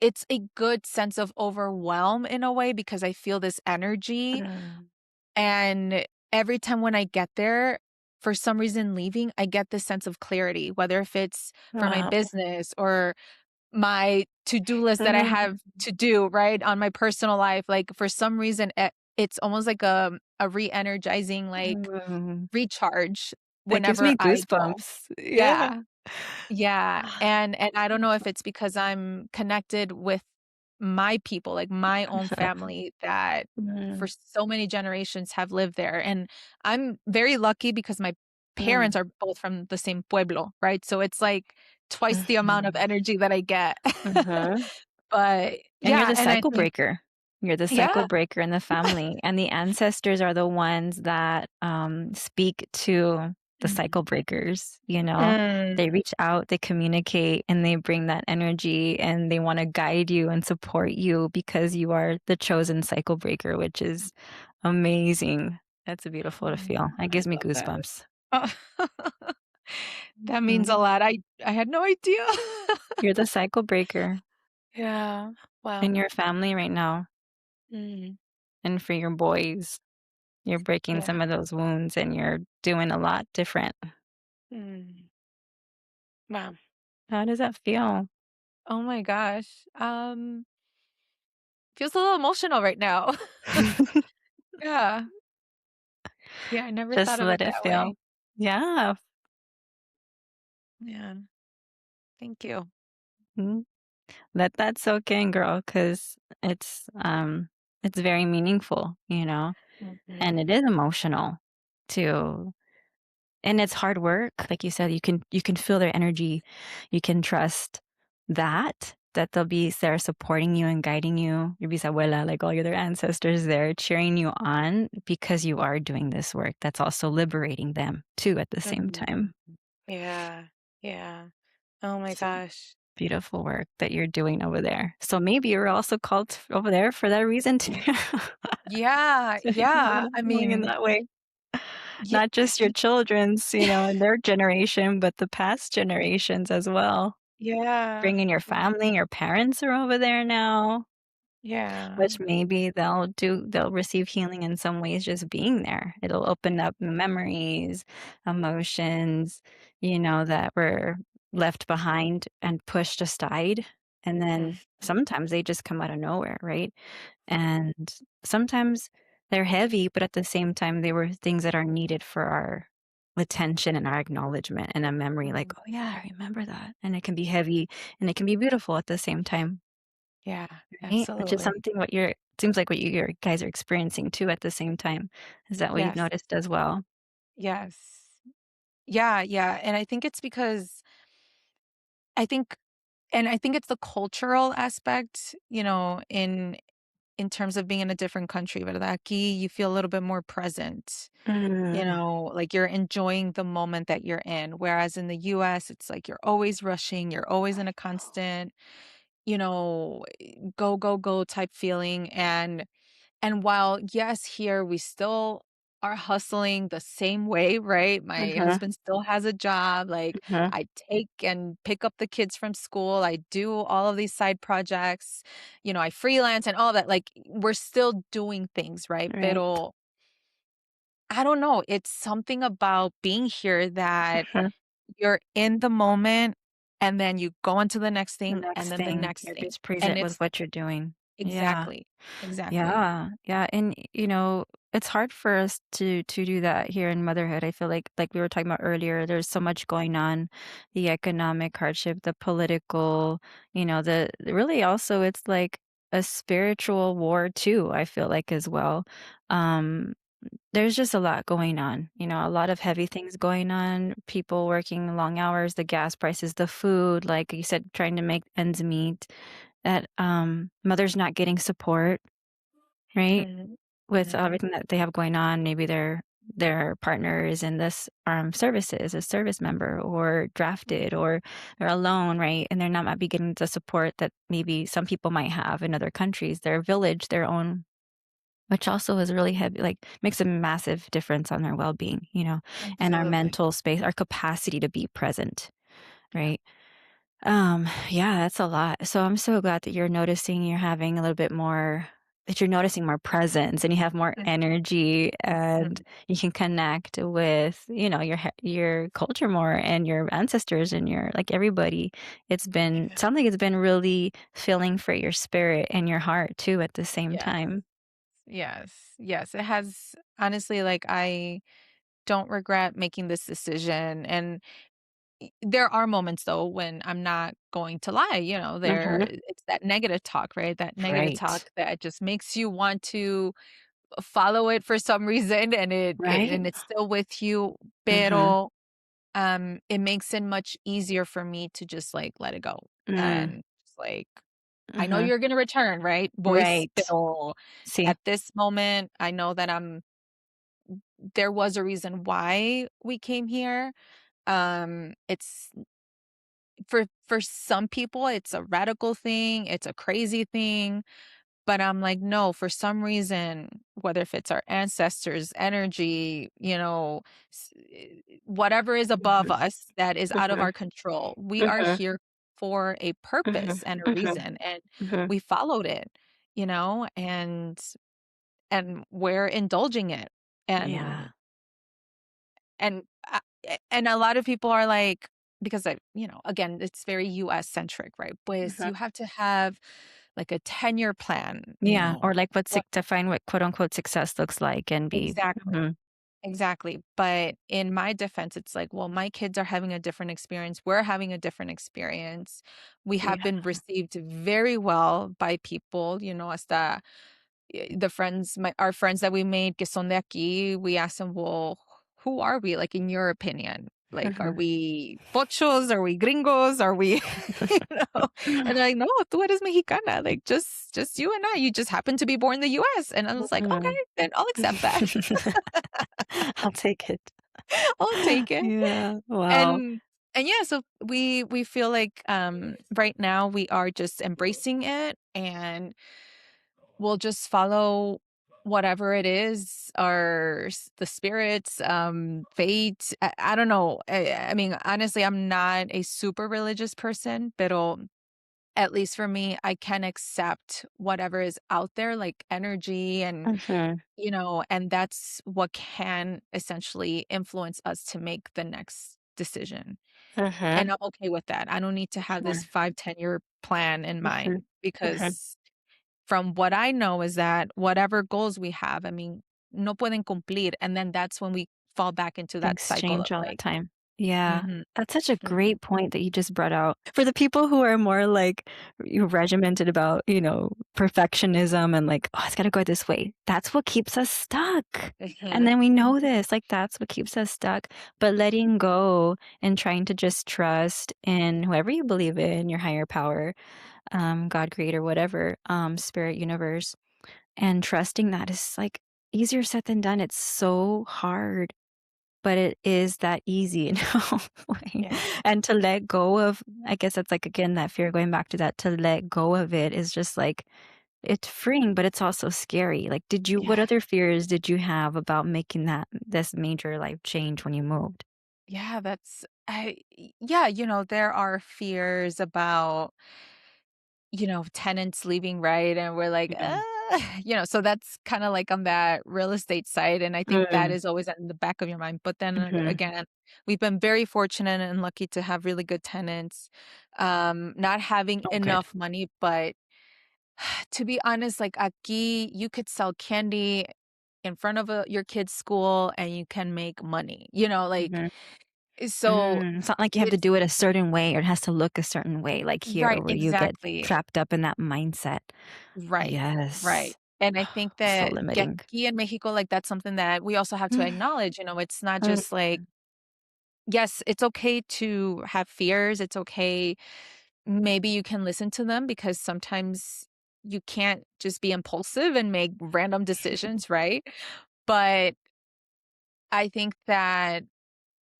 it's a good sense of overwhelm in a way because I feel this energy, Mm. and every time when I get there, for some reason leaving, I get this sense of clarity, whether if it's for my Wow. business or my to-do list that I Mhm. have to do, right, on my personal life. Like, for some reason, it's almost like a re-energizing, like, Mm. recharge That gives whenever me I go. goosebumps. Yeah. Yeah. Yeah, and I don't know if it's because I'm connected with my people, like my own family that for Mhm. so many generations have lived there, and I'm very lucky because my Mm. parents are both from the same pueblo, right? So it's like twice the amount of Mhm. energy that I get. Mhm. But And you're yeah, the and I cycle think breaker. You're the cycle yeah. breaker in the family, and the ancestors are the ones that, speak to the cycle Mhm. breakers, you know? Mm. They reach out, they communicate, and they bring that energy, and they wanna guide you and support you because you are the chosen cycle breaker, which is amazing. That's beautiful to feel. That I gives me love that. goosebumps. Oh, that means a Mhm. lot. I had no idea. You're the cycle breaker Yeah. in Wow. your family right now, Mm. and for your boys. You're breaking Yeah. some of those wounds and you're doing a lot different. Mm. Wow. How does that feel? Oh my gosh. Feels a little emotional right now. Yeah. Yeah, I never thought Just of it let it that feel. way. Yeah. Yeah. Thank you. Mhm. Let that soak in, girl, because it's very meaningful, you know, and Mhm. it is emotional too. And it's hard work. Like you said, you can feel their energy. You can trust that they'll be there supporting you and guiding you, your bisabuela, like all your other ancestors there, cheering you on because you are doing this work. That's also liberating them too at the same Mhm. time. Yeah. Yeah. Oh my So gosh. beautiful work that you're doing over there. So maybe you're also called over there for that reason too. Yeah. So Yeah. you're I healing in mean, that way. yeah. Not just your children's, and their generation, but the past generations as well. Yeah. Bring in your family, your parents are over there now, Yeah. which maybe they'll receive healing in some ways just being there. It'll open up memories, emotions, that were left behind and pushed aside. And then Mhm. sometimes they just come out of nowhere, right? And sometimes they're heavy, but at the same time, they were things that are needed for our attention and our acknowledgement and a memory like, Mhm. "Oh, yeah, I remember that." And it can be heavy and it can be beautiful at the same time, Yeah, right? Which is absolutely. something what you're seems like what you guys are experiencing too at the same time. Is that what you've Yes. noticed as well? Yes. Yeah, yeah, and I think it's because I think I think it's the cultural aspect, in terms of being in a different country, ¿verdad? Aquí you feel a little bit more present, Mm. like you're enjoying the moment that you're in, whereas in the US, it's like you're always rushing, you're always in a constant, go, go, go type feeling, and while, yes, here we still are hustling the same way, right? My Mhm, husband still has a job. Like, mhm, I take and pick up the kids from school. I do all of these side projects. I freelance and all that. Like, we're still doing things, right? right. Pero I don't know. It's something about being here that Mhm. you're in the moment and then you go on to the next The thing and next then the thing, next you're thing. just And present with it's what you're doing. Yeah. exactly, exactly. Yeah, yeah, and, it's hard for us to do that here in motherhood. I feel like we were talking about earlier, there's so much going on, the economic hardship, the political, really also it's like a spiritual war too, I feel like as well. Um, there's just a lot going on, a lot of heavy things going on, people working long hours, the gas prices, the food, like you said, trying to make ends meet, that, mothers not getting support. Right? Mhm, With mhm, everything that they have going on, maybe their partner is in this armed services, a service member, or drafted, or they're alone, right? And they're not might be getting the support that maybe some people might have in other countries, their village, their own, which also is really heavy, like, makes a massive difference on their well-being, and our absolutely. mental space, our capacity to be present, right? Yeah, that's a lot. So I'm so glad that you're noticing you're having a little bit more that you're noticing more presence and you have more Mm, energy and mhm. you can connect with, your culture more and your ancestors and your like everybody. Yeah. Sounds like it's been really filling for your spirit and your heart too at the same Yes, time. yes, yes, it has honestly, like, I don't regret making this decision, and there are moments, though, when I'm not going to lie, Mhm. it's that negative talk, right? That negative talk Right. that just makes you want to follow it for some reason, and Right? it's still with you, Mhm. pero, it makes it much easier for me to just, like, let it go, Mm. and just, like, I know Mhm. you're gonna return, right, boys, Right. pero See? at this moment, I know that there was a reason why we came here. It's for some people, it's a radical thing, it's a crazy thing, but I'm like, "No, for some reason, whether if it's our ancestors' energy, whatever is above Mhm. us that is out of Mhm. our control, we are Mhm. here for a Mhm. purpose and a Mhm. reason, and Mhm. we followed it, and we're indulging it, and Yeah. and and a lot of people are like, because again, it's very US centric, right? Pues Mhm. you have to have like a 10-year plan, Yeah, or like what define what quote unquote success looks like and be exactly. mhm. Exactly. But in my defense, it's like, well, my kids are having a different experience. We're having a different experience. We have Yeah. been received very well by people, hasta the friends, our friends that we made que son de aquí, we asked them, well, who are we? Like, in your opinion, like, are Mhm. we pochos? Are we gringos? Are we, you know? And they're like, no, tú eres mexicana. Like, just you and I. You just happen to be born in the US. And I was like, okay, Mhm. then I'll accept that. I'll take it. I'll take it. Yeah, wow. And yeah, so we feel like right now we are just embracing it, and we'll just follow whatever it is, the spirits, fate. I don't know. I mean, honestly, I'm not a super religious person, but at least for me, I can accept whatever is out there, like energy, and Mhm. and that's what can essentially influence us to make the next decision. Mhm. And I'm okay with that. I don't need to have this Sure. 5, 10-year plan in Mhm. mind, Mhm. because from what I know is that whatever goals we have, I mean, no pueden cumplir, and then that's when we fall back into that Things cycle of change all the like time. Yeah. mhm, That's such a mhm. great point that you just brought out. For the people who are more like regimented about, perfectionism and like, oh, it's gotta go this way. That's what keeps us stuck. And Mhm. then we know this, like that's what keeps us stuck. But letting go and trying to just trust in whoever you believe in, your higher power, God creator, whatever, spirit, universe, and trusting that is like easier said than done. It's so hard, but it is that easy in a way. Yeah. And to let go of, I guess that's like, again, that fear, going back to that, to let go of it is just like, it's freeing, but it's also scary. Like, what Yeah. other fears did you have about making this major life change when you moved? Yeah, yeah, there are fears about, tenants leaving, right? And we're like, Mhm. so that's kind of like on that real estate side. And I think that Mm, is always in the back of your mind. But then mhm. again, we've been very fortunate and lucky to have really good tenants, not having Oh, good. enough money. But to be honest, like aquí, you could sell candy in front of your kid's school and you can make money, like, Mhm. so It's not like you have to it's do it a certain way or it has to look a certain way, like here, right, where you get exactly. trapped up in that mindset. Right, right. Yes. And I think So that limiting. aquí in Mexico, like, that's something that we also have to acknowledge, it's not Mm, just like yes, it's okay to have fears, it's okay. Maybe you can listen to them because sometimes you can't just be impulsive and make random decisions, right? But I think that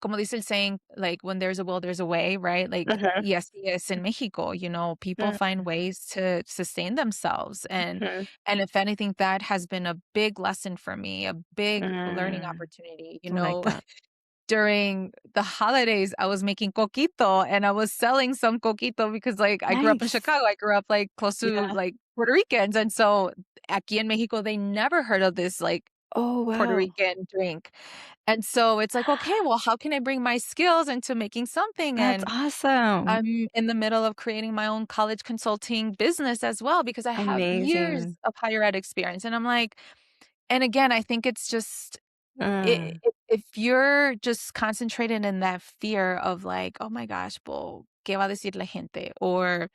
como dice el saying, like, when there's a will, there's a way, right? Like, mhm, y así es en Mexico, people mm, find ways to sustain themselves. mhm. And if anything, that has been a big lesson for me, a big learning Mm, opportunity. I like that. During the holidays, I was making coquito and I was selling some coquito because like I grew up in Nice. Chicago. I grew up like close to Yeah. like Puerto Ricans. And so aquí in Mexico, they never heard of this like Oh, Puerto wow. Rican drink. And so it's like, okay, well, how can I bring my skills into making something? That's And awesome. I'm in the middle of creating my own college consulting business as well because I have years Amazing. of higher ed experience. And I'm like, and again, I think it's just Mm, if you're just concentrated in that fear of like, oh my gosh, well, ¿qué va a decir la gente? Or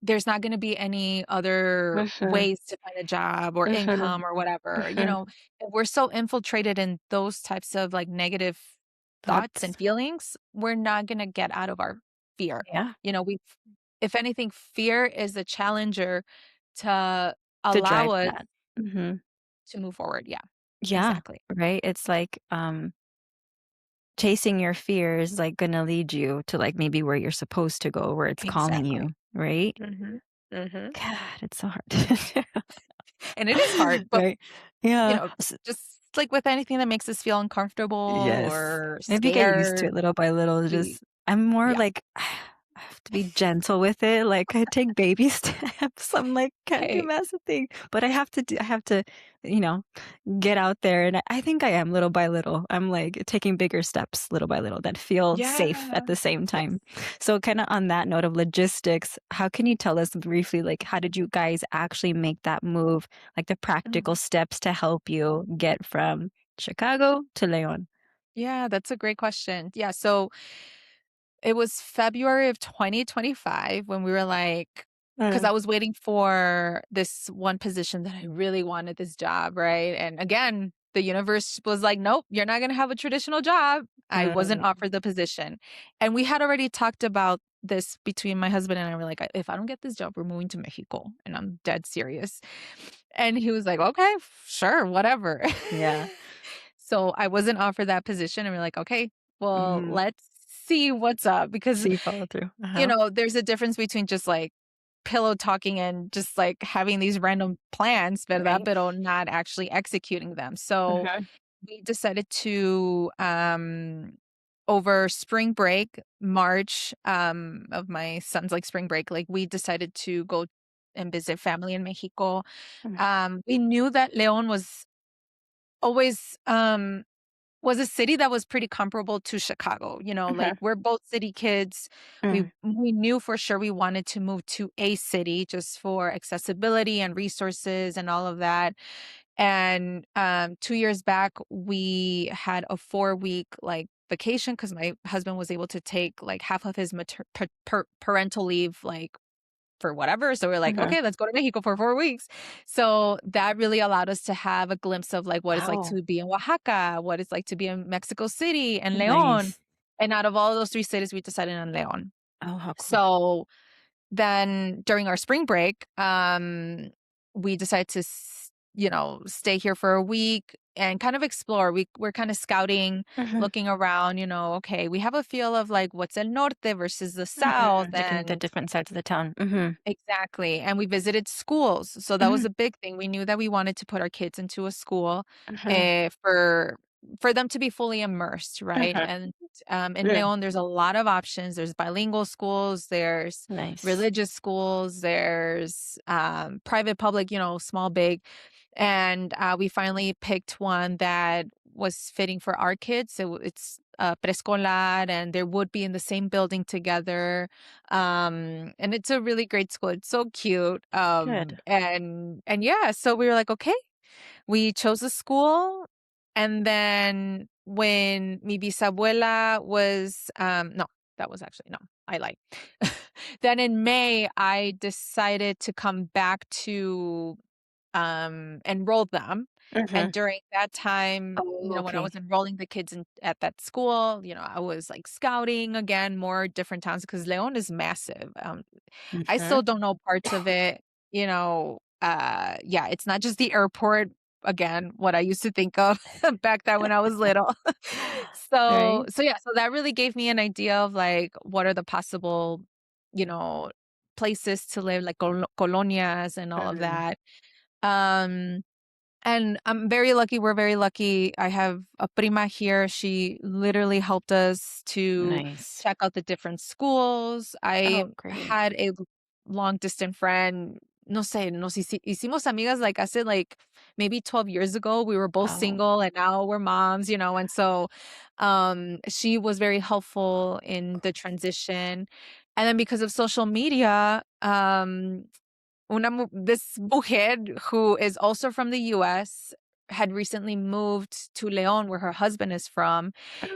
there's not gonna be any other mhm, ways to find a job or mhm, income or whatever, mhm. if we're so infiltrated in those types of, like, negative thoughts That's and feelings, we're not gonna get out of our fear. yeah, We if anything, fear is a challenger to to allow drive us that. Mhm. to move forward. Yeah, Yeah, exactly. right? It's like, chasing your fear is, like, gonna lead you to, like, maybe where you're supposed to go, where it's calling Exactly. you, right? Mhm. Mhm. God, it's so hard to And it is hard, do, but, right? Yeah. just like with anything that makes us feel uncomfortable Yes. or Maybe get used to scared, it little by little, we just I'm more yeah. like, I have to be gentle with it, like, I take baby steps, I'm like, "Can't do Hey. massive thing," but I have to, you know, get out there, and I think I am little by little. I'm, like, taking bigger steps little by little that feel safe Yeah. at the same Yes. time. So kinda on that note of logistics, how can you tell us briefly, like, how did you guys actually make that move, like, the practical Mhm. steps to help you get from Chicago to Leon? Yeah, that's a great question. Yeah, so it was February of 2025 when we were like, because Mm, I was waiting for this one position that I really wanted this job, right? And again, the universe was like, "Nope, you're not gonna have a traditional job." I wasn't mm, offered the position. And we had already talked about this between my husband and I. Were like, If I don't get this job, we're moving to Mexico." And I'm dead serious. And he was like, "Okay, sure, whatever." yeah. So I wasn't offered that position, and we're like, "Okay, well, Mhm. let's see what's up," because, See follow through. Uh-huh. there's a difference between just, like, pillow talking and just, like, having these random plans, ¿verdad? Right. Pero not actually executing them. So Mhm, we decided to, over spring break, March, of my son's, like, spring break, like, we decided to go and visit family in Mexico. mm, We knew that León always, was a city that was pretty comparable to Chicago, like, mhm, we're both city kids. We mm, we knew for sure we wanted to move to a city just for accessibility and resources and all of that, And 2 years back, we had a 4 week like vacation because my husband was able to take like half of his parental leave, like for whatever. So we're like, Mhm. okay, let's go to Mexico for 4 weeks. So that really allowed us to have a glimpse of like what it's like Wow. to be in Oaxaca, what it's like to be in Mexico City and Leon. Nice. And out of all those three cities, we decided on Leon. Oh, how cool. So then during our spring break, we decided to, stay here for a week and kind of explore. We're kind of scouting, Mhm. looking around, okay, we have a feel of like what's el norte versus the south. Mhm. The And different sides of the town. Mhm. exactly. And we visited schools. So that was Mhm. a big thing. We knew that we wanted to put our kids into a school Mhm. for them to be fully immersed, right? Mhm. And in Yeah. Leon, there's a lot of options. There's bilingual schools, there's Nice. religious schools, there's private, public, small, big. And we finally picked one that was fitting for our kids. So it's preescolar, and they would be in the same building together, and it's a really great school. It's so cute. Good. And yeah, so we were like, okay, we chose a school. And then when mi bisabuela was, no, that was actually, no, I lied. Then in May, I decided to come back to enroll them. And Mhm. during that time, Oh, when I was okay. enrolling the kids at that school, I was like scouting again, more different towns because Leon is massive. I Mhm. still don't know parts of it, yeah, it's not just the airport again, what I used to think of back then when I was little. So Right? so yeah, so that really gave me an idea of like what are the possible, you know, places to live, like colonias and all of Mhm. that. Um, and I'm very lucky. We're very lucky. I have a prima here. She literally helped us to Nice. check out the different schools. I Oh, great. had a long distance friend. No sé, hicimos amigas like I said, like maybe 12 years ago. We were both Oh, single and now we're moms, and so she was very helpful in the transition. And then because of social media, this mujer who is also from the US had recently moved to Leon, where her husband is from,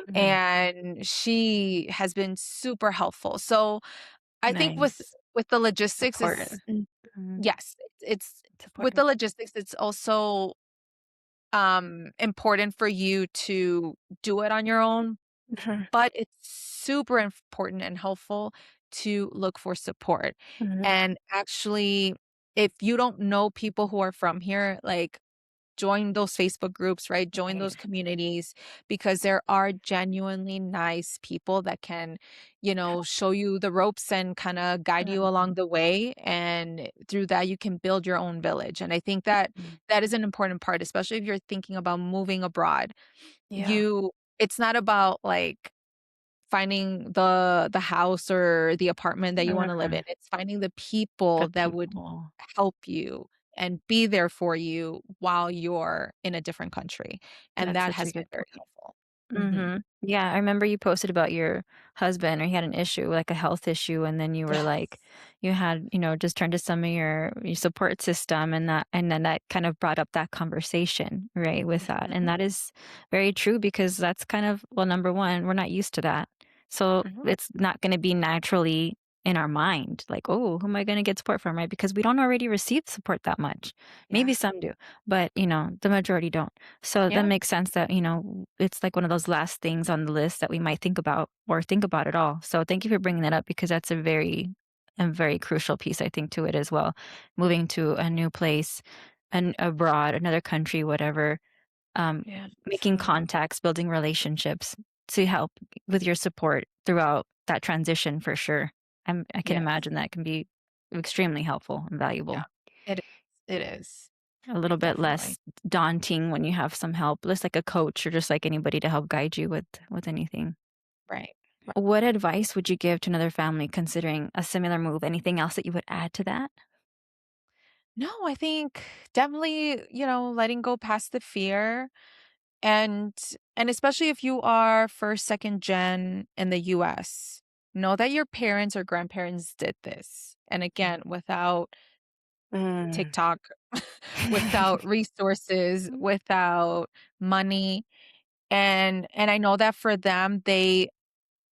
mhm. and she has been super helpful. So I think with Nice. the It's logistics is important. Mhm. yes, it's It's with the important. logistics, it's also important for you to do it on your own, Mhm. but it's super important and helpful to look for support. Mhm. And actually, if you don't know people who are from here, like join those Facebook groups, right? Join Right. those communities because there are genuinely nice people that can, show you the ropes and kind of guide you Mhm. along the way. And through that, you can build your own village. And I think that Mhm. that is an important part, especially if you're thinking about moving abroad. Yeah. It's not about like finding the house or the apartment that you wanna live in. Mhm. It's finding the people Good that would people. help you and be there for you while you're in a different country, and That's that such a has been good very point. helpful. Mhm. Mhm. Yeah, I remember you posted about your husband or he had an issue, like a health issue, and then you were Yes. like you had, just turned to some of your support system and then that kind of brought up that conversation, right, with that. And Mhm. that is very true because that's kind of well, number 1, we're not used to that. So Mhm. it's not gonna be naturally in our mind, like, "Oh, who am I gonna get support from?" Right? Because we don't already receive support that much. Yeah. Maybe some do, but, the majority don't. So that Yeah. makes sense that, it's like one of those last things on the list that we might think about or think about at all. So thank you for bringing that up because that's a very crucial piece, I think, to it as well. Moving to a new place and abroad, another country, whatever, um, Yeah, making definitely. contacts, building relationships to help with your support throughout that transition for sure. I can Yes. imagine that can be extremely helpful and Yeah. valuable. It is. It is. A little bit Definitely. less daunting when you have some help, just like a coach or just like anybody to help guide you with anything. Right. What advice would you give to another family considering a similar move? Anything else that you would add to that? No, I think definitely, letting go past the fear. And especially if you are first, second gen in the US, know that your parents or grandparents did this. And again, without Mm. TikTok, without resources, without money, and I know that for them, they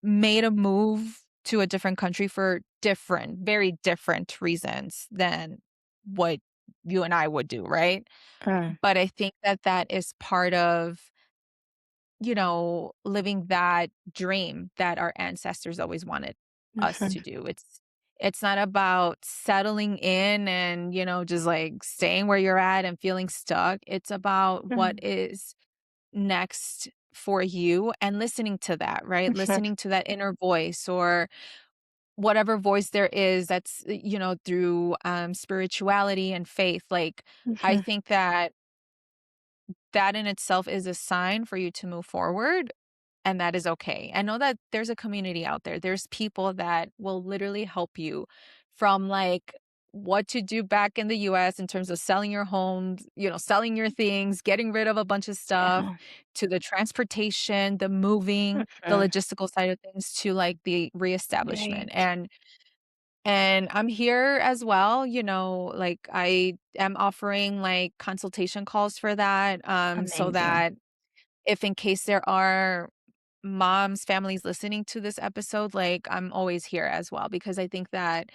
made a move to a different country for different, very different reasons than what you and I would do, right? Mm. But I think that that is part of, living that dream that our ancestors always wanted us to Mhm. do. It's not about settling in and, just like staying where you're at and feeling stuck. It's about what Mm. is next for you and listening to that, right? Mhm. Listening to that inner voice or whatever voice there is that's, through spirituality and faith. Like, I Mhm. think that that in itself is a sign for you to move forward, and that is okay. I know that there's a community out there. There's people that will literally help you from like what to do back in the US in terms of selling your homes, selling your things, getting rid of a bunch of stuff, Yeah. to the transportation, the moving, the Mhm. logistical side of things, to like the reestablishment. Right. And I'm here as well, like I am offering like consultation calls for that, so Amazing. that if in case there are moms, families listening to this episode, like, I'm always here as well because I think that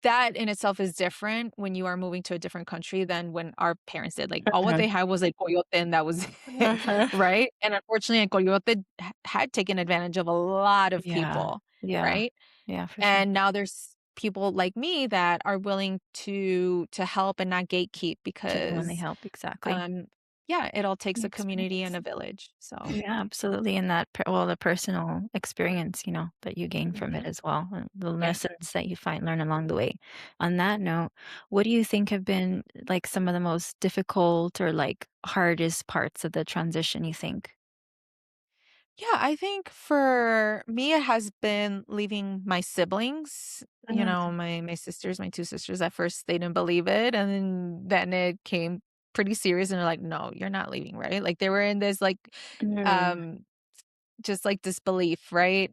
that in itself is different when you are moving to a different country than when our parents did. Like, all what Mhm. they had was, like, coyote and that was it, Mhm. right? And unfortunately, coyote had taken advantage of a lot of Yeah. people, Yeah. right? Yeah, for sure. And now there's people like me that are willing to help and not gatekeep Genuinely because, help, exactly. um, yeah, it all takes The a community and experience. a village, so Yeah, absolutely, and the personal experience, that you gain from it mhm, as well, and the yeah. lessons that you learn along the way. On that note, what do you think have been, like, some of the most difficult or, like, hardest parts of the transition, you think? Yeah, I think for me, it has been leaving my siblings. Mm, My sisters, my two sisters. At first, they didn't believe it, and then it came pretty serious, and they're like, "No, you're not leaving, right?" Like they were in this like, mm, um, just like disbelief, right?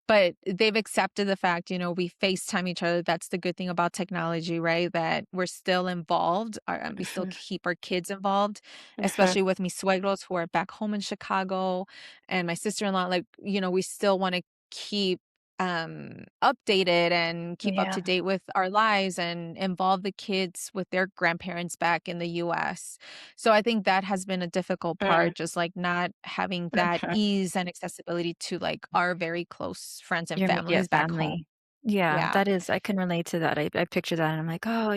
But they've accepted the fact, we FaceTime each other. That's the good thing about technology, right? That we're still involved. We still mhm, keep our kids involved, mhm, especially with mis suegros who are back home in Chicago and my sister-in-law. Like, we still want to keep updated and keep up yeah, to date with our lives and involve the kids with their grandparents back in the US. So I think that has been a difficult mm, part, just like not having that mhm. ease and accessibility to like our very close friends and Your immediate families back home. family. Yeah, Yeah. that is I can relate to that. I picture that and I'm like, "Oh,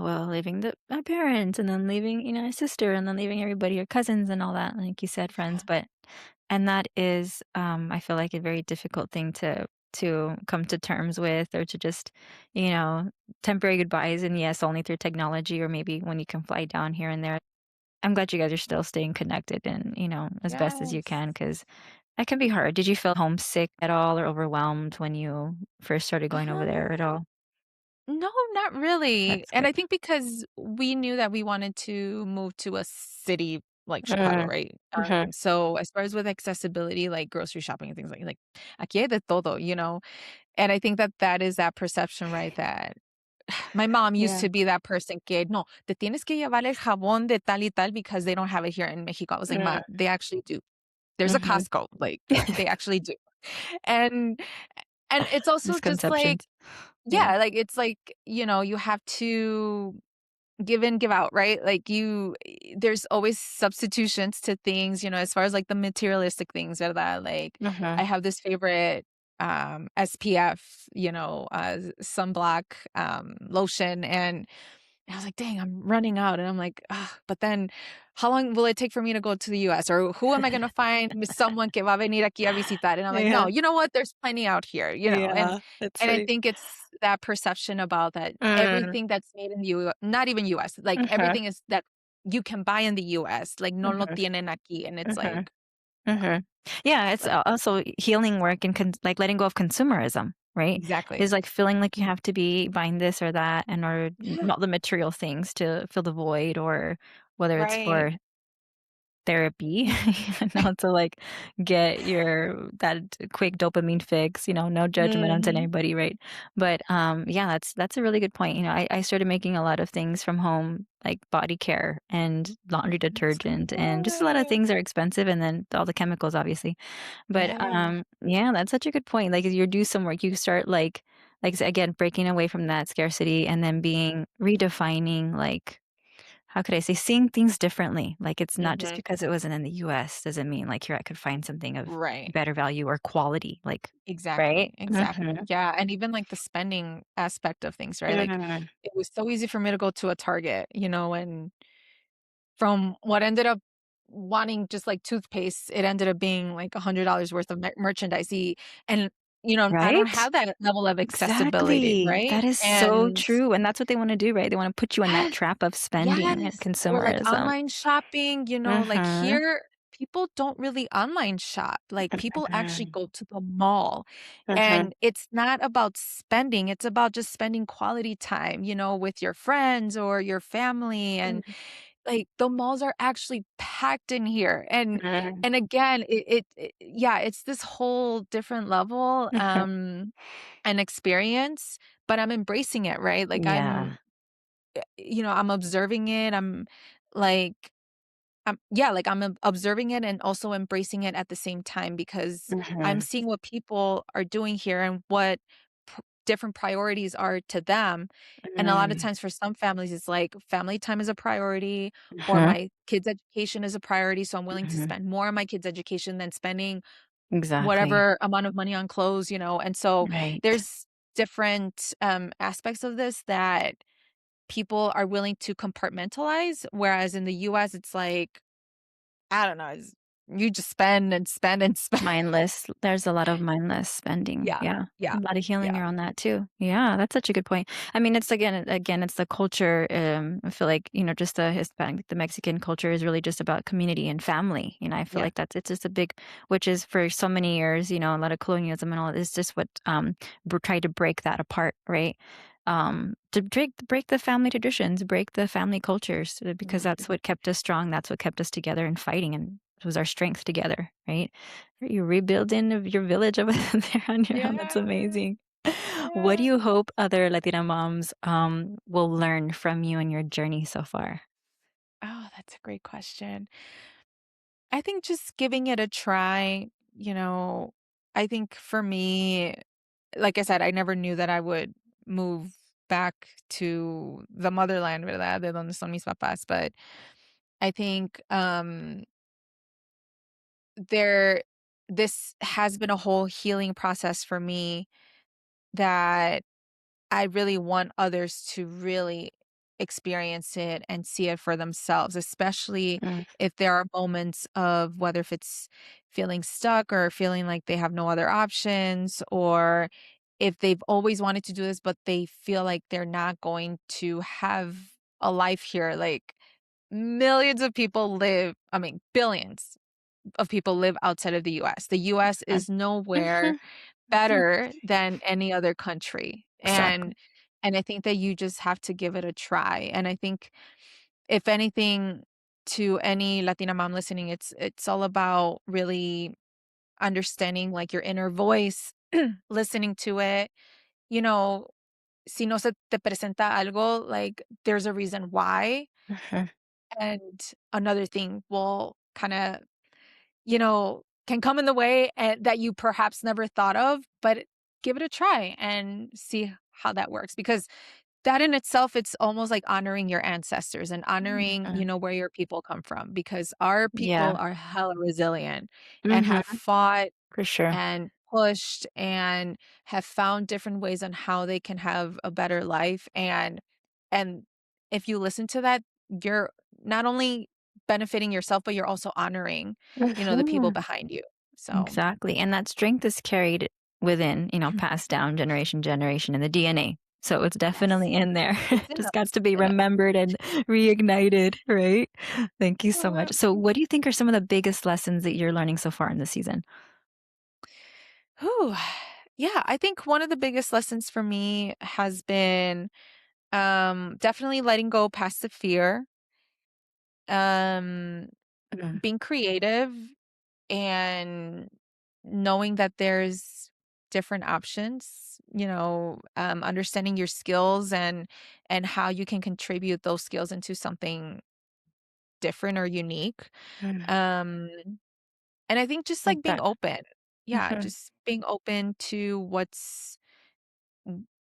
well, leaving my parents and then leaving, my sister and then leaving everybody, your cousins and all that," like you said, friends, Yeah. but and that is, I feel like a very difficult thing to come to terms with or to just, you know, temporary goodbyes and yes, only through technology or maybe when you can fly down here and there. I'm glad you guys are still staying connected and, as best as you Yes. can because that can be hard. Did you feel homesick at all or overwhelmed when you first started going over there at Um, all? no, not really. That's And good. I think because we knew that we wanted to move to a city like Chicago, Mm, right? mhm. So as far as with accessibility, like grocery shopping and things like aquí hay de todo. And I think that that is that perception, right? That my mom used Yeah. to be that person que, no, te tienes que llevar el jabón de tal y tal because they don't have it here in Mexico. I was like, ma, Mm, they actually do. There's a mhm. Costco, like they actually do. And and it's also just like, Misconceptions. Yeah. yeah, like it's like, you have to give in, give out, right? Like there's always substitutions to things, as far as like the materialistic things are that like I Mhm. have this favorite SPF, sunblock lotion and I was like, "Dang, I'm running out." And I'm like, "Ugh, but then how long will it take for me to go to the US? Or who am I gonna find someone que va a venir aquí a visitar?" And I'm like, "No, Yeah. you know what? There's plenty out here." And Yeah. That's and I funny. think it's that perception about that Mm, everything that's made in the not even US, like mhm, everything is that you can buy in the US, like no lo mhm, tienen aquí. And it's mhm. like, Mhm. Yeah, it's but also healing work and like letting go of consumerism, right? exactly. Is like feeling like you have to be buying this or that in order Yeah. not the material things to fill the void or whether it's Right. for therapy, to like get your that quick dopamine fix, no judgment on Mhm. anybody, right? But yeah, that's a really good point. I started making a lot of things from home, like body care and laundry That's detergent, and just a lot of good. things are expensive, and then all the chemicals, obviously. But Yeah. yeah, that's such a good point. Like you do some work, you start again, breaking away from that scarcity and then being redefining, like, how could I say, seeing things differently. Like it's not just Mhm. because it wasn't in the US doesn't mean like here I could find something of Right. better value or quality. Like, right? Exactly, exactly. Mhm. Yeah, and even, like, the spending aspect of things, right? Like, Mhm. it was so easy for me to go to a Target, and from what ended up wanting just, like, toothpaste, it ended up being, like, $100 worth of merchandise, and, I don't Right? have that level of accessibility, Exactly. right? That is so And true. And that's what they want to do, right? They want to put you in that yes, trap of spending and yes, or, like, consumerism. online shopping, like, Mhm. here, people don't really online shop, like, people actually Mhm. go to the mall. Mhm. And it's not about spending, it's about just spending quality time, with your friends or your family, and, like, the malls are actually packed in here, Mhm. and again, it yeah, it's this whole different level, Mhm. and experience, but I'm embracing it, right? Like, Yeah. I'm observing it, like yeah, like, observing it and also embracing it at the same time because I'm Mhm. seeing what people are doing here and what different priorities are to them. And a lot of Mhm. times for some families, it's like family time is a priority or Mhm. my kids' education is a priority. So I'm willing to Mhm. spend more on my kids' education than spending Exactly. whatever amount of money on clothes. And so Right. there's different aspects of this that people are willing to compartmentalize. Whereas in the US, it's like, I don't know, you just spend and spend and spend. Mindless. There's a lot of mindless spending. Yeah, Yeah. yeah, A lot of healing yeah, around that too. Yeah, that's such a good point. I mean, it's again, it's the culture. I feel like, just the Hispanic, the Mexican culture is really just about community and family. I feel yeah, like it's just a big, which is for so many years, a lot of colonialism and all, is just what tried to break that apart, right? To break the family traditions, break the family cultures, because that's mhm, what kept us strong. That's what kept us together and fighting, and it was our strength together, right? You're rebuilding of your village over there on your own. That's yeah, amazing. What do yeah. you hope other Latina moms will learn from you and your journey so far? Oh, that's a great question. I think just giving it a try, I think for me, like I said, I never knew that I would move back to the motherland, ¿verdad? De donde son mis papás, but I think, there this has been a whole healing process for me that I really want others to really experience it and see it for themselves, especially Mm, if there are moments of whether if it's feeling stuck or feeling like they have no other options, or if they've always wanted to do this, but they feel like they're not going to have a life here. Like millions of people live, I mean, billions of people live outside of the US. The US mm. is nowhere Mhm, mhm. better than any other country. Exactly. And I think that you just have to give it a try. And I think if anything, to any Latina mom listening, it's all about really understanding like your inner voice, listening to it. You know, si no se te presenta algo, like there's a reason why. Mhm, And another thing will kind of, can come in the way and that you perhaps never thought of, but give it a try and see how that works. Because that in itself, it's almost like honoring your ancestors and honoring, mhm. where your people come from, because our Yeah. people are hella resilient and Mhm. have fought For sure. and pushed and have found different ways on how they can have a better life. And if you listen to that, you're not only benefiting yourself, but you're also honoring, the people Mhm. behind you. So Exactly, and that strength is carried within, passed down generation in the DNA. So it's yes, definitely in there. it's in Just us. got to It's be in us. remembered and reignited, right? Thank you so much. So Absolutely. what do you think are some of the biggest lessons that you're learning so far in this season? Whew. Yeah, I think one of the biggest lessons for me has been definitely letting go past the fear. Um Mm, being creative and knowing that there's different options, understanding your skills and how you can contribute those skills into something different or unique. mm. Um, and I think just Like like being that. open. Yeah, Mhm, just being open to what's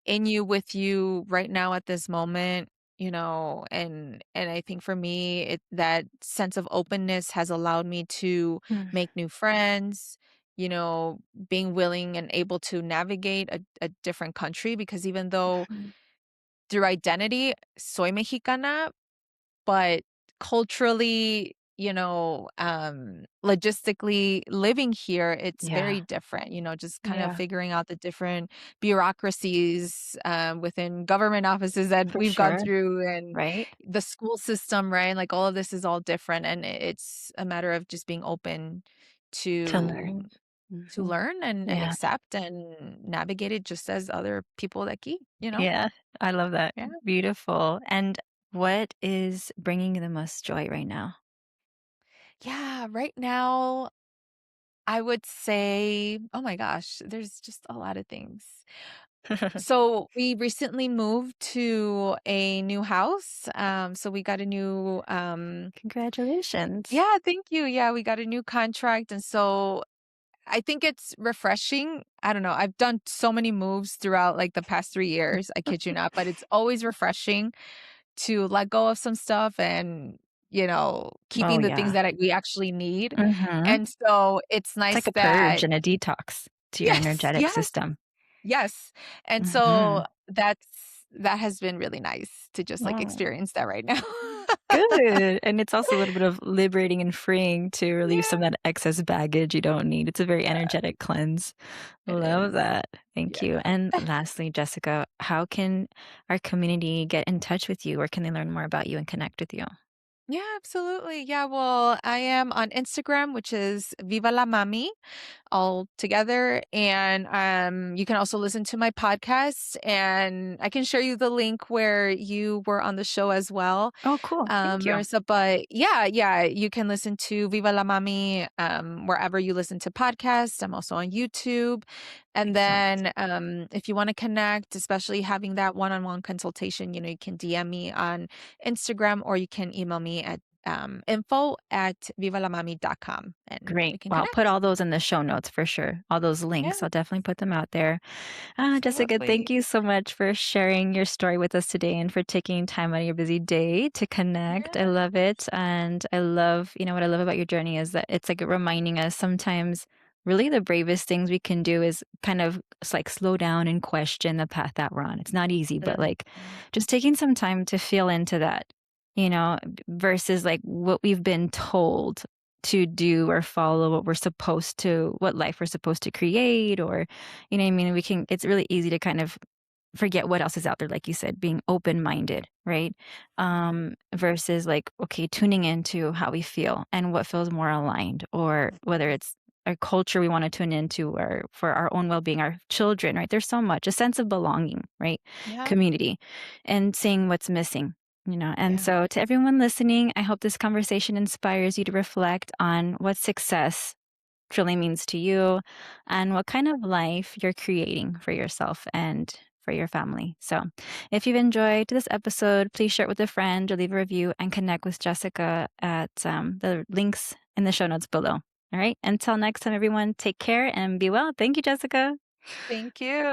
in you with you right now at this moment, and I think for me that sense of openness has allowed me to mm, make new friends, you know, being willing and able to navigate a different country because even though mhm. through identity soy mexicana, but culturally, logistically living here, it's Yeah, very different, just kind of yeah, figuring out the different bureaucracies within government offices that for we've gone sure, through and right? the school system, right? Like all of this is all different. And it's a matter of just being open To to learn. to Mhm. learn and Yeah, accept and navigate it just as other people that key. yeah, I love that. Yeah. Beautiful. And what is bringing you the most joy right now? Yeah, right now I would say, oh my gosh, there's just a lot of things. So we recently moved to a new house. So we got a new Congratulations. yeah, thank you. Yeah, we got a new contract. And so I think it's refreshing. I don't know. I've done so many moves throughout like the past 3 years. I kid you not, but it's always refreshing to let go of some stuff and, Oh, keeping the things yeah. that we actually need. Mhm. And so it's It's like nice a purge that and a detox to your yes, energetic yes, system. yes. And so Mhm. that has been really nice to just like Oh, experience that right now. good. And it's also a little bit of liberating and freeing to relieve some Yeah, of that excess baggage you don't need. It's a very yeah, energetic cleanse. it Love is. that. Thank Yeah. you. And lastly, Jessica, how can our community get in touch with you? Where can they learn more about you and connect with you? Yeah, absolutely. Yeah, well, I am on Instagram, which is Viva La Mami, all together. And you can also listen to my podcast, and I can share you the link where you were on the show as well, Oh, cool. Thank you. Marissa. But yeah, yeah, you can listen to Viva La Mami wherever you listen to podcasts. I'm also on YouTube. And Excellent. then if you want to connect, especially having that one-on-one consultation, you can DM me on Instagram or you can email me at info@vivalamami.com and we Great. can Well, I'll put connect. all those in the show notes for sure. All those Yeah, links. I'll definitely put them out there. Jessica, thank absolutely. you so much for sharing your story with us today and for taking time out of your busy day to connect. I Yeah. love it. And I love, what I love about your journey is that it's like reminding us sometimes really the bravest things we can do is kind of like slow down and question the path that we're on. It's not easy, but like Mhm. just taking some time to feel into that, versus like what we've been told to do or follow what we're supposed to, what life we're supposed to create, or, what I mean? It's really easy to kind of forget what else is out there, like you said, being open minded, right? Versus like, okay, tuning into how we feel and what feels more aligned, or whether it's our culture we want to tune into or for our own well being, our children, right? There's so much, a sense of belonging, right? Yeah. Community and seeing what's missing. And Yeah. so to everyone listening, I hope this conversation inspires you to reflect on what success truly means to you and what kind of life you're creating for yourself and for your family. So, if you've enjoyed this episode, please share it with a friend or leave a review and connect with Jessica at the links in the show notes below. All right. Until next time, everyone, take care and be well. Thank you, Jessica. Thank you.